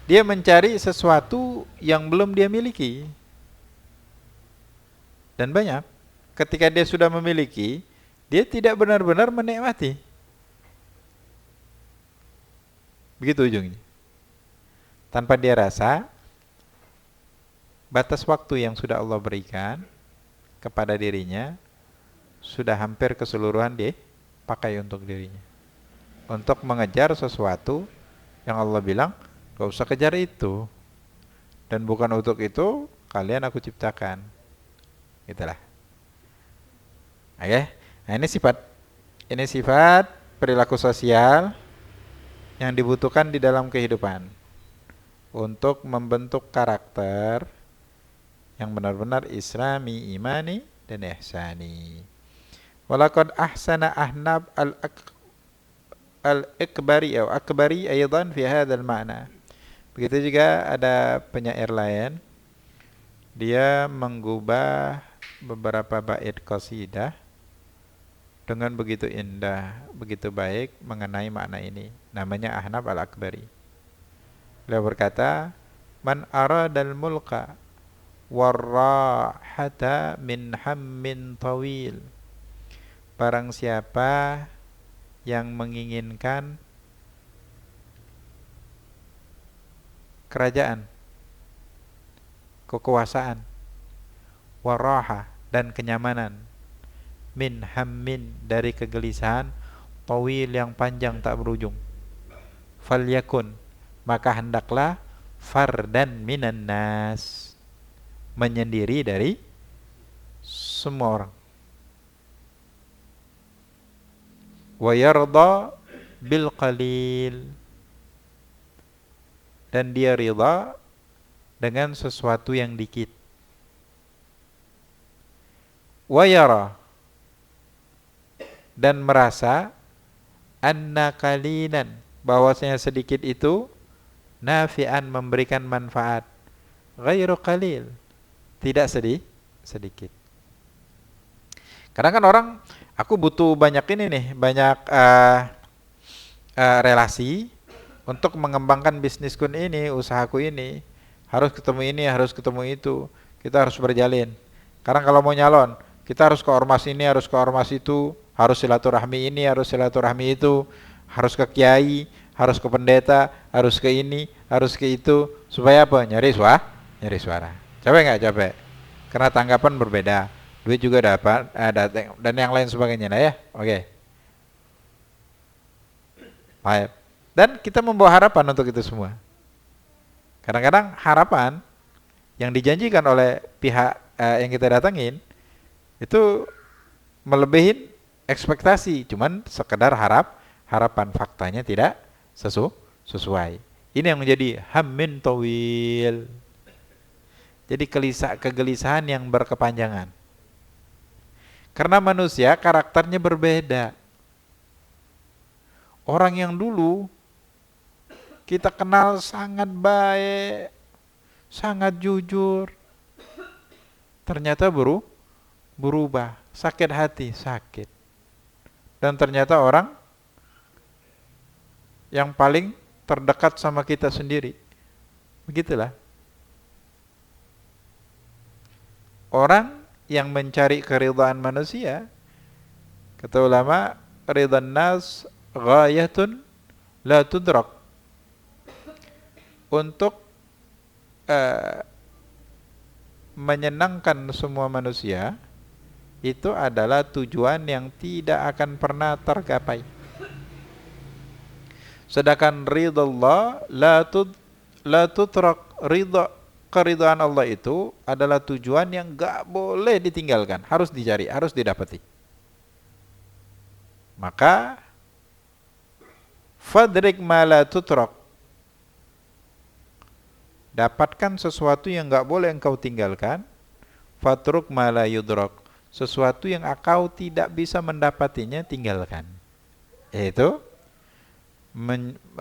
Dia mencari sesuatu yang belum dia miliki. Dan banyak, ketika dia sudah memiliki, dia tidak benar-benar menikmati. Begitu ujungnya. Tanpa dia rasa, batas waktu yang sudah Allah berikan kepada dirinya sudah hampir keseluruhan dipakai untuk dirinya. Untuk mengejar sesuatu yang Allah bilang, gak usah kejar itu. Dan bukan untuk itu kalian aku ciptakan. Itulah. Oke. Nah, ini sifat perilaku sosial yang dibutuhkan di dalam kehidupan untuk membentuk karakter yang benar-benar islami, imani, dan ihsani. Walaqad ahsana Ahnab al-Akbari atau Akbari aydan fi hadzal ma'na. Begitu juga ada penyair lain, dia menggubah beberapa bait qasidah dengan begitu indah, begitu baik mengenai makna ini. Namanya Ahnab al-Akbari. Beliau berkata, "Man aradal mulka warrahata min hammin tawil." Barang siapa yang menginginkan kerajaan, kekuasaan, waraha dan kenyamanan, min hammin dari kegelisahan, tawil yang panjang tak berujung, falyakun maka hendaklah fardan minan nas, menyendiri dari semua orang, wa yarda bil qalil, dan dia ridha dengan sesuatu yang dikit, wa yara, dan merasa anna qalilan, bahwasanya sedikit itu nafi'an, memberikan manfaat, ghairu qalil, tidak sedikit. Kadang kan orang, aku butuh banyak ini nih, banyak relasi untuk mengembangkan bisnisku ini, usahaku ini, harus ketemu ini, harus ketemu itu, kita harus berjalin. Karena kalau mau nyalon, kita harus ke ormas ini, harus ke ormas itu, harus silaturahmi ini, harus silaturahmi itu, harus ke kiai, harus ke pendeta, harus ke ini, harus ke itu, supaya apa? Nyari suara. Capek nggak? Capek. Karena tanggapan berbeda, duit juga dapat, dan yang lain sebagainya. Nah ya, oke. Baik. Dan kita membawa harapan untuk itu semua. Kadang-kadang harapan yang dijanjikan oleh pihak yang kita datangin itu melebihi ekspektasi, cuman sekedar harapan, faktanya tidak sesuai. Ini yang menjadi hammin tawil. Jadi kegelisahan yang berkepanjangan. Karena manusia karakternya berbeda. Orang yang dulu kita kenal sangat baik, sangat jujur, ternyata berubah, sakit hati, sakit. Dan ternyata orang yang paling terdekat sama kita sendiri. Begitulah. Orang yang mencari keridhaan manusia, kata ulama, ridhan nas ghayatun la tudrak. Untuk menyenangkan semua manusia itu adalah tujuan yang tidak akan pernah tergapai. Sedangkan ridha Allah la tutrak, ridha keridhaan Allah itu adalah tujuan yang gak boleh ditinggalkan, harus dicari, harus didapati. Maka fadrik ma la tutrak, dapatkan sesuatu yang gak boleh engkau tinggalkan. Fatruk ma la yudrak, sesuatu yang engkau tidak bisa mendapatinya, tinggalkan. Yaitu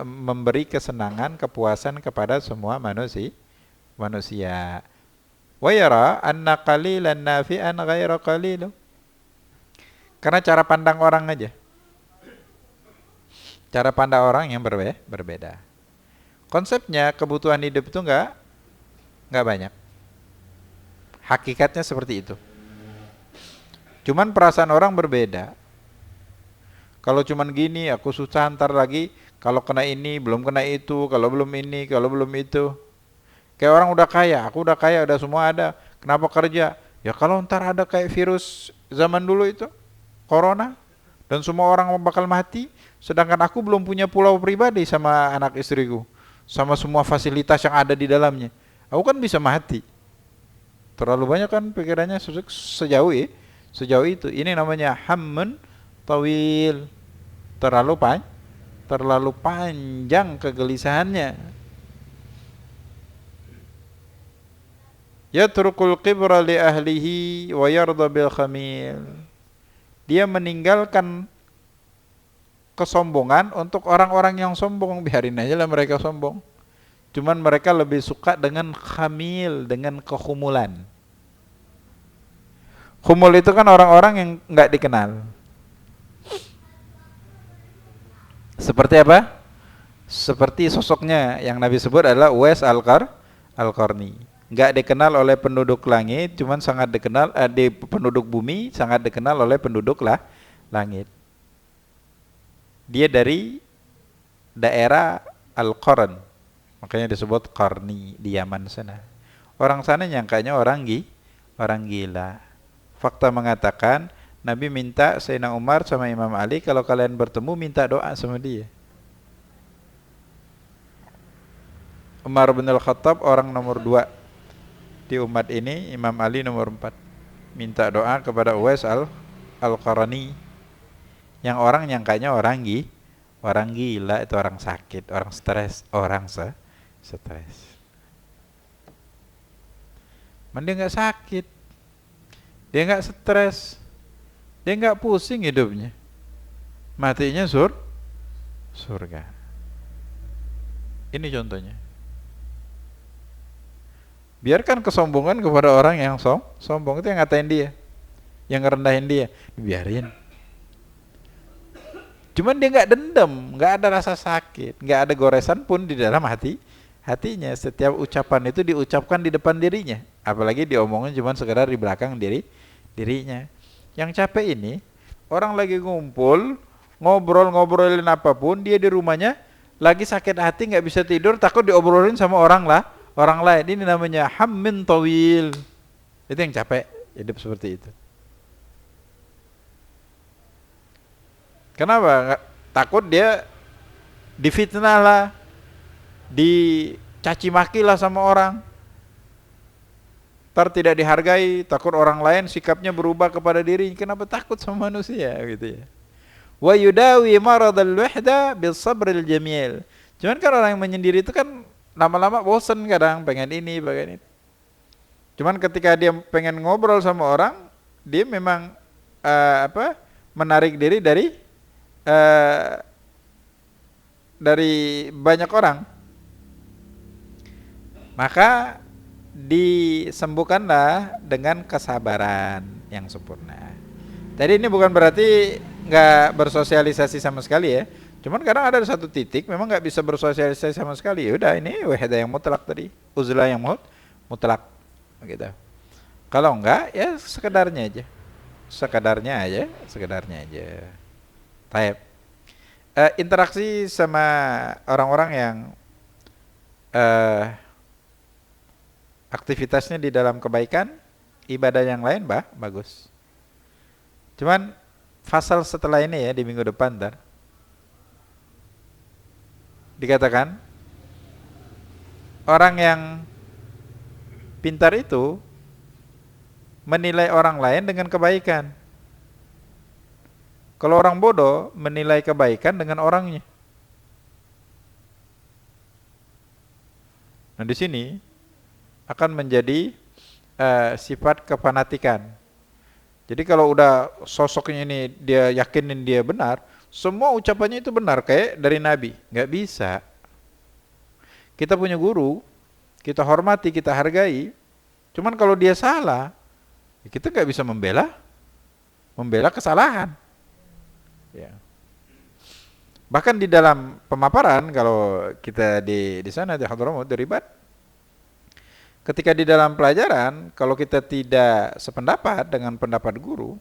memberi kesenangan, kepuasan kepada semua manusia. Wa yara anna qalilan nafi'an ghaira qalil. Karena cara pandang orang aja. Cara pandang orang yang berbeda. Konsepnya kebutuhan hidup itu enggak banyak. Hakikatnya seperti itu. Cuman perasaan orang berbeda. Kalau cuman gini, aku susah, ntar lagi kalau kena ini, belum kena itu, kalau belum ini, kalau belum itu. Kayak orang udah kaya, aku udah kaya, udah semua ada. Kenapa kerja? Ya kalau ntar ada kayak virus zaman dulu itu, corona, dan semua orang bakal mati, sedangkan aku belum punya pulau pribadi sama anak istriku, sama semua fasilitas yang ada di dalamnya. Aku kan bisa mati. Terlalu banyak kan pikirannya sejauh itu. Ini namanya hammun tawil, terlalu panjang kegelisahannya. Yatrukul qibra li ahlihi wa yarda bil khamil. Dia meninggalkan kesombongan untuk orang-orang yang sombong. Biarin aja lah mereka sombong. Cuman mereka lebih suka dengan khamil, dengan kehumulan. Humul itu kan orang-orang yang nggak dikenal. Seperti apa? Seperti sosoknya yang Nabi sebut adalah Uwais Al-Qarni. Enggak dikenal oleh penduduk langit, cuman sangat dikenal di penduduk bumi, sangat dikenal oleh penduduk langit. Dia dari daerah Al-Qarn. Makanya disebut Qarni di Yaman sana. Orang sana nyangkanya orang gila. Fakta mengatakan Nabi minta Sayyidina Umar sama Imam Ali kalau kalian bertemu minta doa sama dia. Umar bin Al-Khattab orang nomor 2 di umat ini, Imam Ali nomor 4. Minta doa kepada Uwais Al-Qarni. Yang orang nyangkanya orang gila, itu orang sakit, orang stres, stres. Dia nggak sakit, dia nggak stres, dia nggak pusing hidupnya, matinya surga. Ini contohnya. Biarkan kesombongan kepada orang yang sombong, itu yang ngatain dia, yang ngerendahin dia, biarin. Cuman dia nggak dendam, nggak ada rasa sakit, nggak ada goresan pun di dalam hatinya. Setiap ucapan itu diucapkan di depan dirinya, apalagi diomongin cuman sekedar di belakang dirinya. Yang capek ini orang lagi ngumpul, ngobrolin apapun, dia di rumahnya lagi sakit hati, nggak bisa tidur, takut diobrolin sama orang lain. Ini namanya hammin tawil. Itu yang capek, hidup seperti itu. Kenapa? Takut dia difitnah lah, dicaci maki lah sama orang, ntar tidak dihargai, takut orang lain sikapnya berubah kepada diri. Kenapa takut sama manusia gitu ya? Wa yudawi maradal wahda bil sabril jamil. Cuman kan orang yang menyendiri itu kan lama-lama bosen, kadang pengen ini, pengen itu. Cuman ketika dia pengen ngobrol sama orang, dia memang menarik diri dari banyak orang, maka disembuhkanlah dengan kesabaran yang sempurna. Jadi ini bukan berarti nggak bersosialisasi sama sekali ya. Cuman kadang ada satu titik memang nggak bisa bersosialisasi sama sekali. Ya udah, ini wahda yang mutlak tadi, uzlah yang mutlak gitu. Kalau enggak ya sekedarnya aja. Sekedarnya aja. Taib. Interaksi sama orang-orang yang aktivitasnya di dalam kebaikan, ibadah yang lain bagus. Cuman fasal setelah ini ya, di minggu depan dikatakan orang yang pintar itu menilai orang lain dengan kebaikan. Kalau orang bodoh menilai kebaikan dengan orangnya. Nah, di sini akan menjadi sifat kefanatikan. Jadi kalau udah sosoknya ini dia yakinin dia benar, semua ucapannya itu benar kayak dari Nabi. Nggak bisa. Kita punya guru, kita hormati, kita hargai. Cuman kalau dia salah, kita nggak bisa membela kesalahan. Ya. Bahkan di dalam pemaparan, kalau kita di sana di Hadramut, di Ribat, ketika di dalam pelajaran, kalau kita tidak sependapat dengan pendapat guru,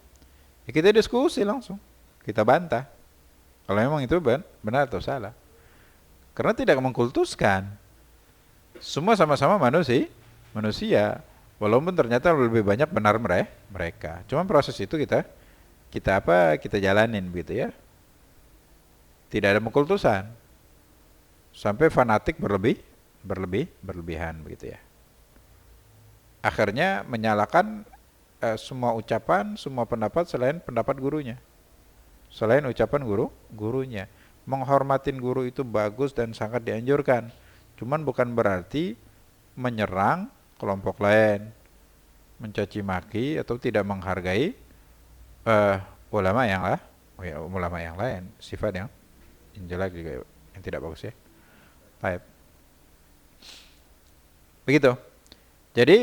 ya kita diskusi langsung, kita bantah. Kalau memang itu benar atau salah. Karena tidak mengkultuskan. Semua sama-sama manusia. Walaupun ternyata lebih banyak benar mereka. Cuma proses itu kita jalanin begitu ya. Tidak ada mengkultusan. Sampai fanatik berlebihan begitu ya. Akhirnya menyalahkan semua ucapan, semua pendapat selain pendapat gurunya. Selain ucapan gurunya. Menghormatin guru itu bagus dan sangat dianjurkan. Cuman bukan berarti menyerang kelompok lain, mencaci maki atau tidak menghargai ulama yang lain. Sifat yang jelek juga, yang tidak bagus ya. Baik. Begitu. Jadi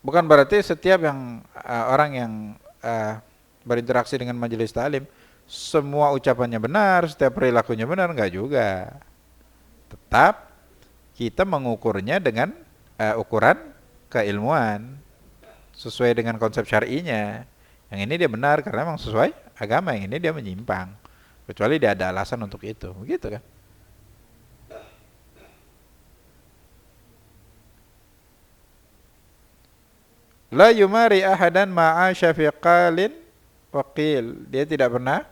bukan berarti setiap yang orang yang berinteraksi dengan majelis taklim semua ucapannya benar, setiap perilakunya benar, enggak juga. Tetap kita mengukurnya dengan ukuran keilmuan sesuai dengan konsep syar'inya. Yang ini dia benar karena memang sesuai agama, yang ini dia menyimpang. Kecuali dia ada alasan untuk itu, begitu kan? La yumari ahadan ma'asya fi qalin waqil. Dia tidak pernah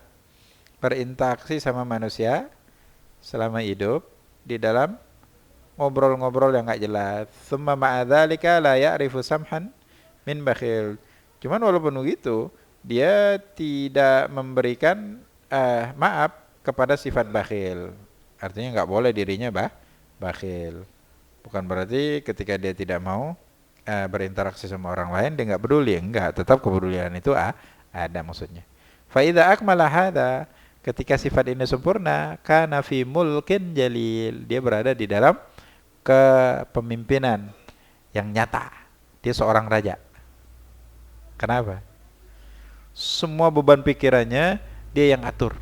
berinteraksi sama manusia selama hidup di dalam ngobrol-ngobrol yang enggak jelas. Tsumma ma'adzalika la ya'rifu samhan min bakhil. Cuman walaupun begitu, dia tidak memberikan maaf kepada sifat bakhil. Artinya enggak boleh dirinya bakhil. Bukan berarti ketika dia tidak mau berinteraksi sama orang lain dia enggak peduli, enggak, tetap kepedulian itu ada maksudnya. Fa idza akmala hada, ketika sifat ini sempurna, kana fi mulkin jalil, dia berada di dalam kepemimpinan yang nyata. Dia seorang raja. Kenapa? Semua beban pikirannya dia yang atur,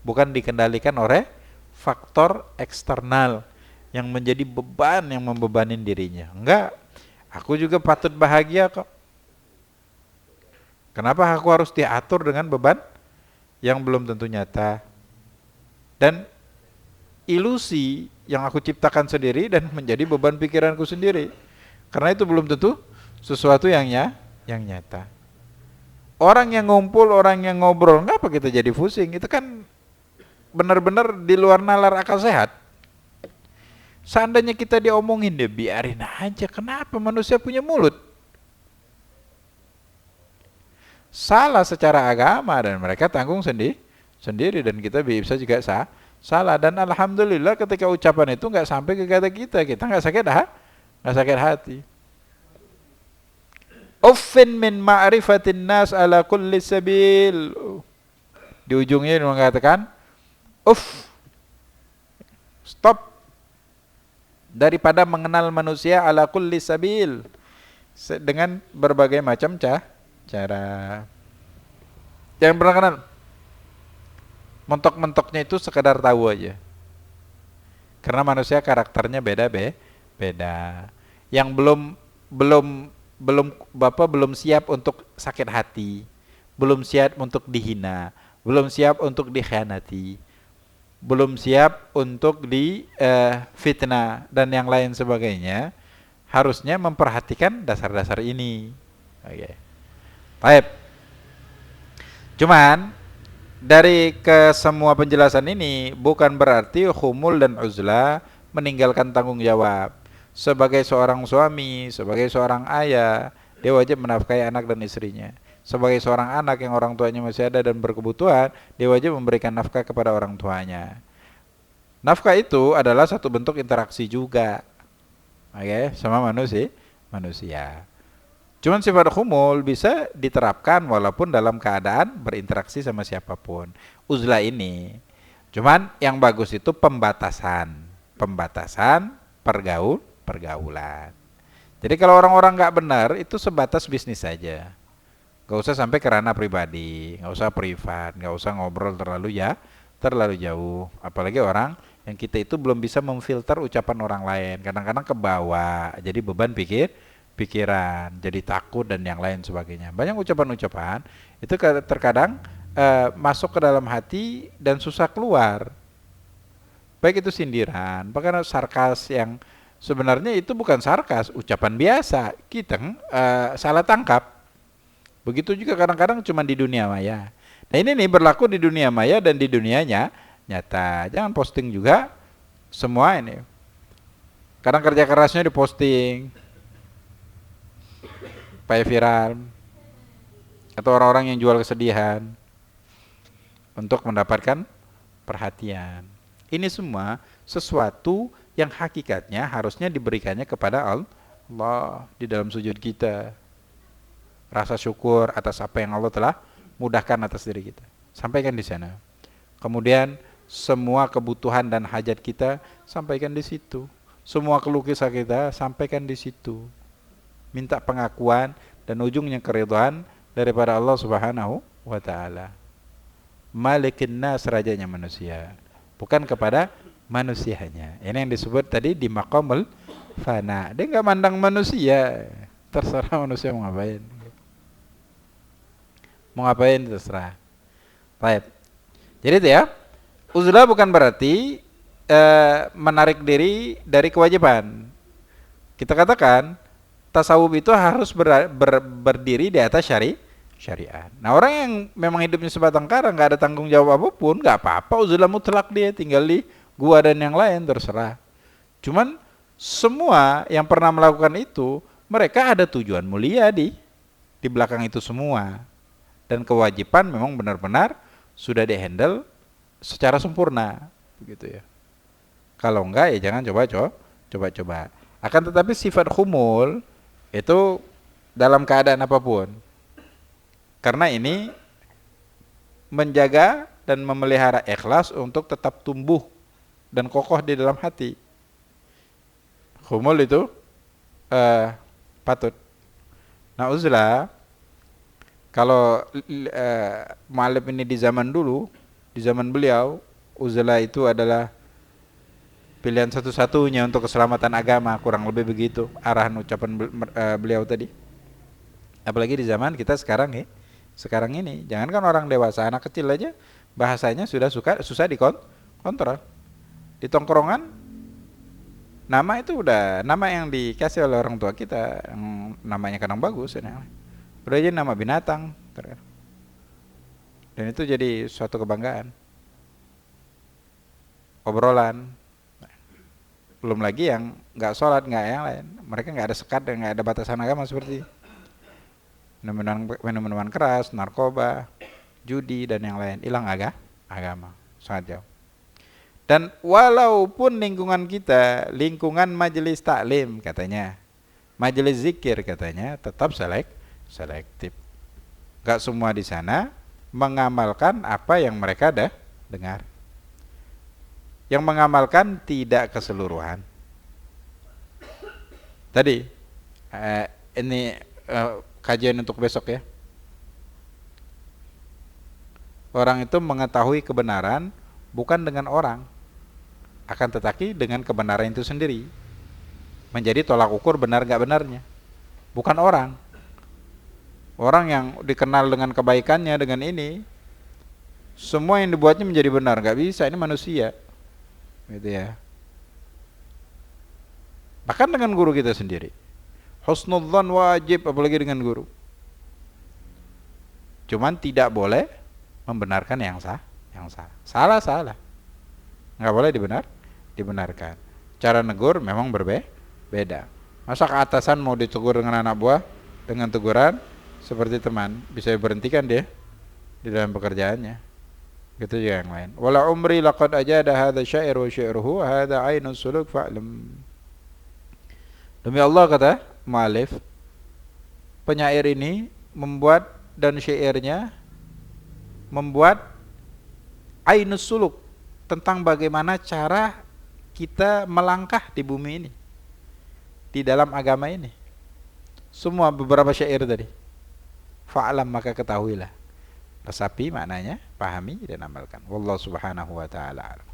bukan dikendalikan oleh faktor eksternal yang menjadi beban yang membebanin dirinya. Enggak, aku juga patut bahagia kok. Kenapa aku harus diatur dengan beban yang belum tentu nyata? Dan ilusi yang aku ciptakan sendiri dan menjadi beban pikiranku sendiri. Karena itu belum tentu sesuatu yang nyata. Orang yang ngumpul, orang yang ngobrol, ngapa kita jadi pusing? Itu kan benar-benar di luar nalar akal sehat. Seandainya kita diomongin, dia biarin aja. Kenapa manusia punya mulut? Salah secara agama dan mereka tanggung sendiri dan kita bisa juga salah. Dan alhamdulillah ketika ucapan itu nggak sampai ke kata kita nggak sakit hati. Uffin min ma'rifatin nas ala kulli sabil. Di ujungnya dia mengatakan, uff, stop daripada mengenal manusia ala kulli sabil, dengan berbagai macam cara. Jangan pernah kenal. Mentok-mentoknya itu sekedar tahu aja. Karena manusia karakternya beda. Yang belum siap untuk sakit hati, belum siap untuk dihina, belum siap untuk dikhianati, belum siap untuk fitnah dan yang lain sebagainya, harusnya memperhatikan dasar-dasar ini. Oke. Baik. Cuman dari ke semua penjelasan ini bukan berarti khumul dan uzlah meninggalkan tanggung jawab. Sebagai seorang suami, sebagai seorang ayah, dia wajib menafkahi anak dan istrinya. Sebagai seorang anak yang orang tuanya masih ada dan berkebutuhan, dia wajib memberikan nafkah kepada orang tuanya. Nafkah itu adalah satu bentuk interaksi juga, oke, sama manusia. Cuman sifat khumul bisa diterapkan walaupun dalam keadaan berinteraksi sama siapapun. Uzlah ini, cuman yang bagus itu pembatasan pergaulan. Jadi kalau orang-orang nggak benar itu sebatas bisnis saja. Gak usah sampai ke ranah pribadi, gak usah privat, gak usah ngobrol terlalu jauh. Apalagi orang yang kita itu belum bisa memfilter ucapan orang lain. Kadang-kadang kebawa, jadi beban pikiran, jadi takut dan yang lain sebagainya. Banyak ucapan-ucapan itu terkadang masuk ke dalam hati dan susah keluar. Baik itu sindiran, bahkan sarkas yang sebenarnya itu bukan sarkas, ucapan biasa. Kita salah tangkap. Begitu juga kadang-kadang cuma di dunia maya. Nah ini nih berlaku di dunia maya dan di dunianya nyata. Jangan posting juga semua ini. Kadang kerja kerasnya diposting, supaya viral. Atau orang-orang yang jual kesedihan untuk mendapatkan perhatian. Ini semua sesuatu yang hakikatnya harusnya diberikannya kepada Allah di dalam sujud kita. Rasa syukur atas apa yang Allah telah mudahkan atas diri kita. Sampaikan di sana. Kemudian semua kebutuhan dan hajat kita sampaikan di situ. Semua keluh kesah kita sampaikan di situ. Minta pengakuan dan ujungnya keridhaan daripada Allah Subhanahu wa taala. Malikin nas, rajanya manusia, bukan kepada manusianya. Ini yang disebut tadi di maqamul fana. Dia enggak mandang manusia. Terserah manusia mau ngapain. Mau ngapain terserah. Baik. Jadi itu ya. Uzlah bukan berarti menarik diri dari kewajiban. Kita katakan tasawuf itu harus berdiri di atas syariat. Nah orang yang memang hidupnya sebatang kara, nggak ada tanggung jawab apapun, nggak apa-apa, uzlah mutlak, dia tinggal di gua dan yang lain terserah. Cuman semua yang pernah melakukan itu, mereka ada tujuan mulia di belakang itu semua. Dan kewajiban memang benar-benar sudah dihandle secara sempurna, begitu ya. Kalau enggak ya jangan coba-coba. Akan tetapi sifat khumul itu dalam keadaan apapun. Karena ini menjaga dan memelihara ikhlas untuk tetap tumbuh dan kokoh di dalam hati. Khumul itu patut. Nah uzlah, kalau mu'allif ini di zaman dulu, di zaman beliau, uzlah itu adalah pilihan satu-satunya untuk keselamatan agama, kurang lebih begitu arahan ucapan beliau tadi. Apalagi di zaman kita sekarang ini, jangankan orang dewasa, anak kecil aja bahasanya sudah susah dikontrol. Di tongkrongan, nama itu udah nama yang dikasih oleh orang tua kita, yang namanya kadang bagus, udah jadi nama binatang, dan itu jadi suatu kebanggaan. Obrolan, belum lagi yang nggak sholat, nggak yang lain, mereka nggak ada sekat dan nggak ada batasan agama seperti minuman keras, narkoba, judi dan yang lain, hilang agama sangat jauh. Dan walaupun lingkungan kita, lingkungan majelis taklim katanya, majelis zikir katanya, tetap selektif. Gak semua di sana mengamalkan apa yang mereka dengar. Yang mengamalkan tidak keseluruhan. Tadi ini kajian untuk besok ya. Orang itu mengetahui kebenaran bukan dengan orang, akan tetapi dengan kebenaran itu sendiri. Menjadi tolak ukur benar gak benarnya. Bukan orang. Orang yang dikenal dengan kebaikannya, dengan ini, semua yang dibuatnya menjadi benar. Gak bisa, ini manusia. Gitu ya. Bahkan dengan guru kita sendiri. Husnudzan wajib, apalagi dengan guru. Cuman tidak boleh membenarkan yang salah. Salah. Nggak boleh dibenarkan. Cara negur memang berbeda. Masa keatasan mau ditegur dengan anak buah dengan teguran seperti teman, bisa berhentikan dia di dalam pekerjaannya. Gitu juga yang lain. Wala umri laqad ajada hadza syair wa syi'ruhu hadza ainus suluk fa'lam. Demi Allah, kata mu'alif, penyair ini membuat dan syairnya membuat ainus suluk, tentang bagaimana cara kita melangkah di bumi ini, di dalam agama ini. Semua beberapa syair tadi. Fa'lam, maka ketahuilah. Resapi maknanya, pahami dan amalkan. Wallahu subhanahu wa ta'ala.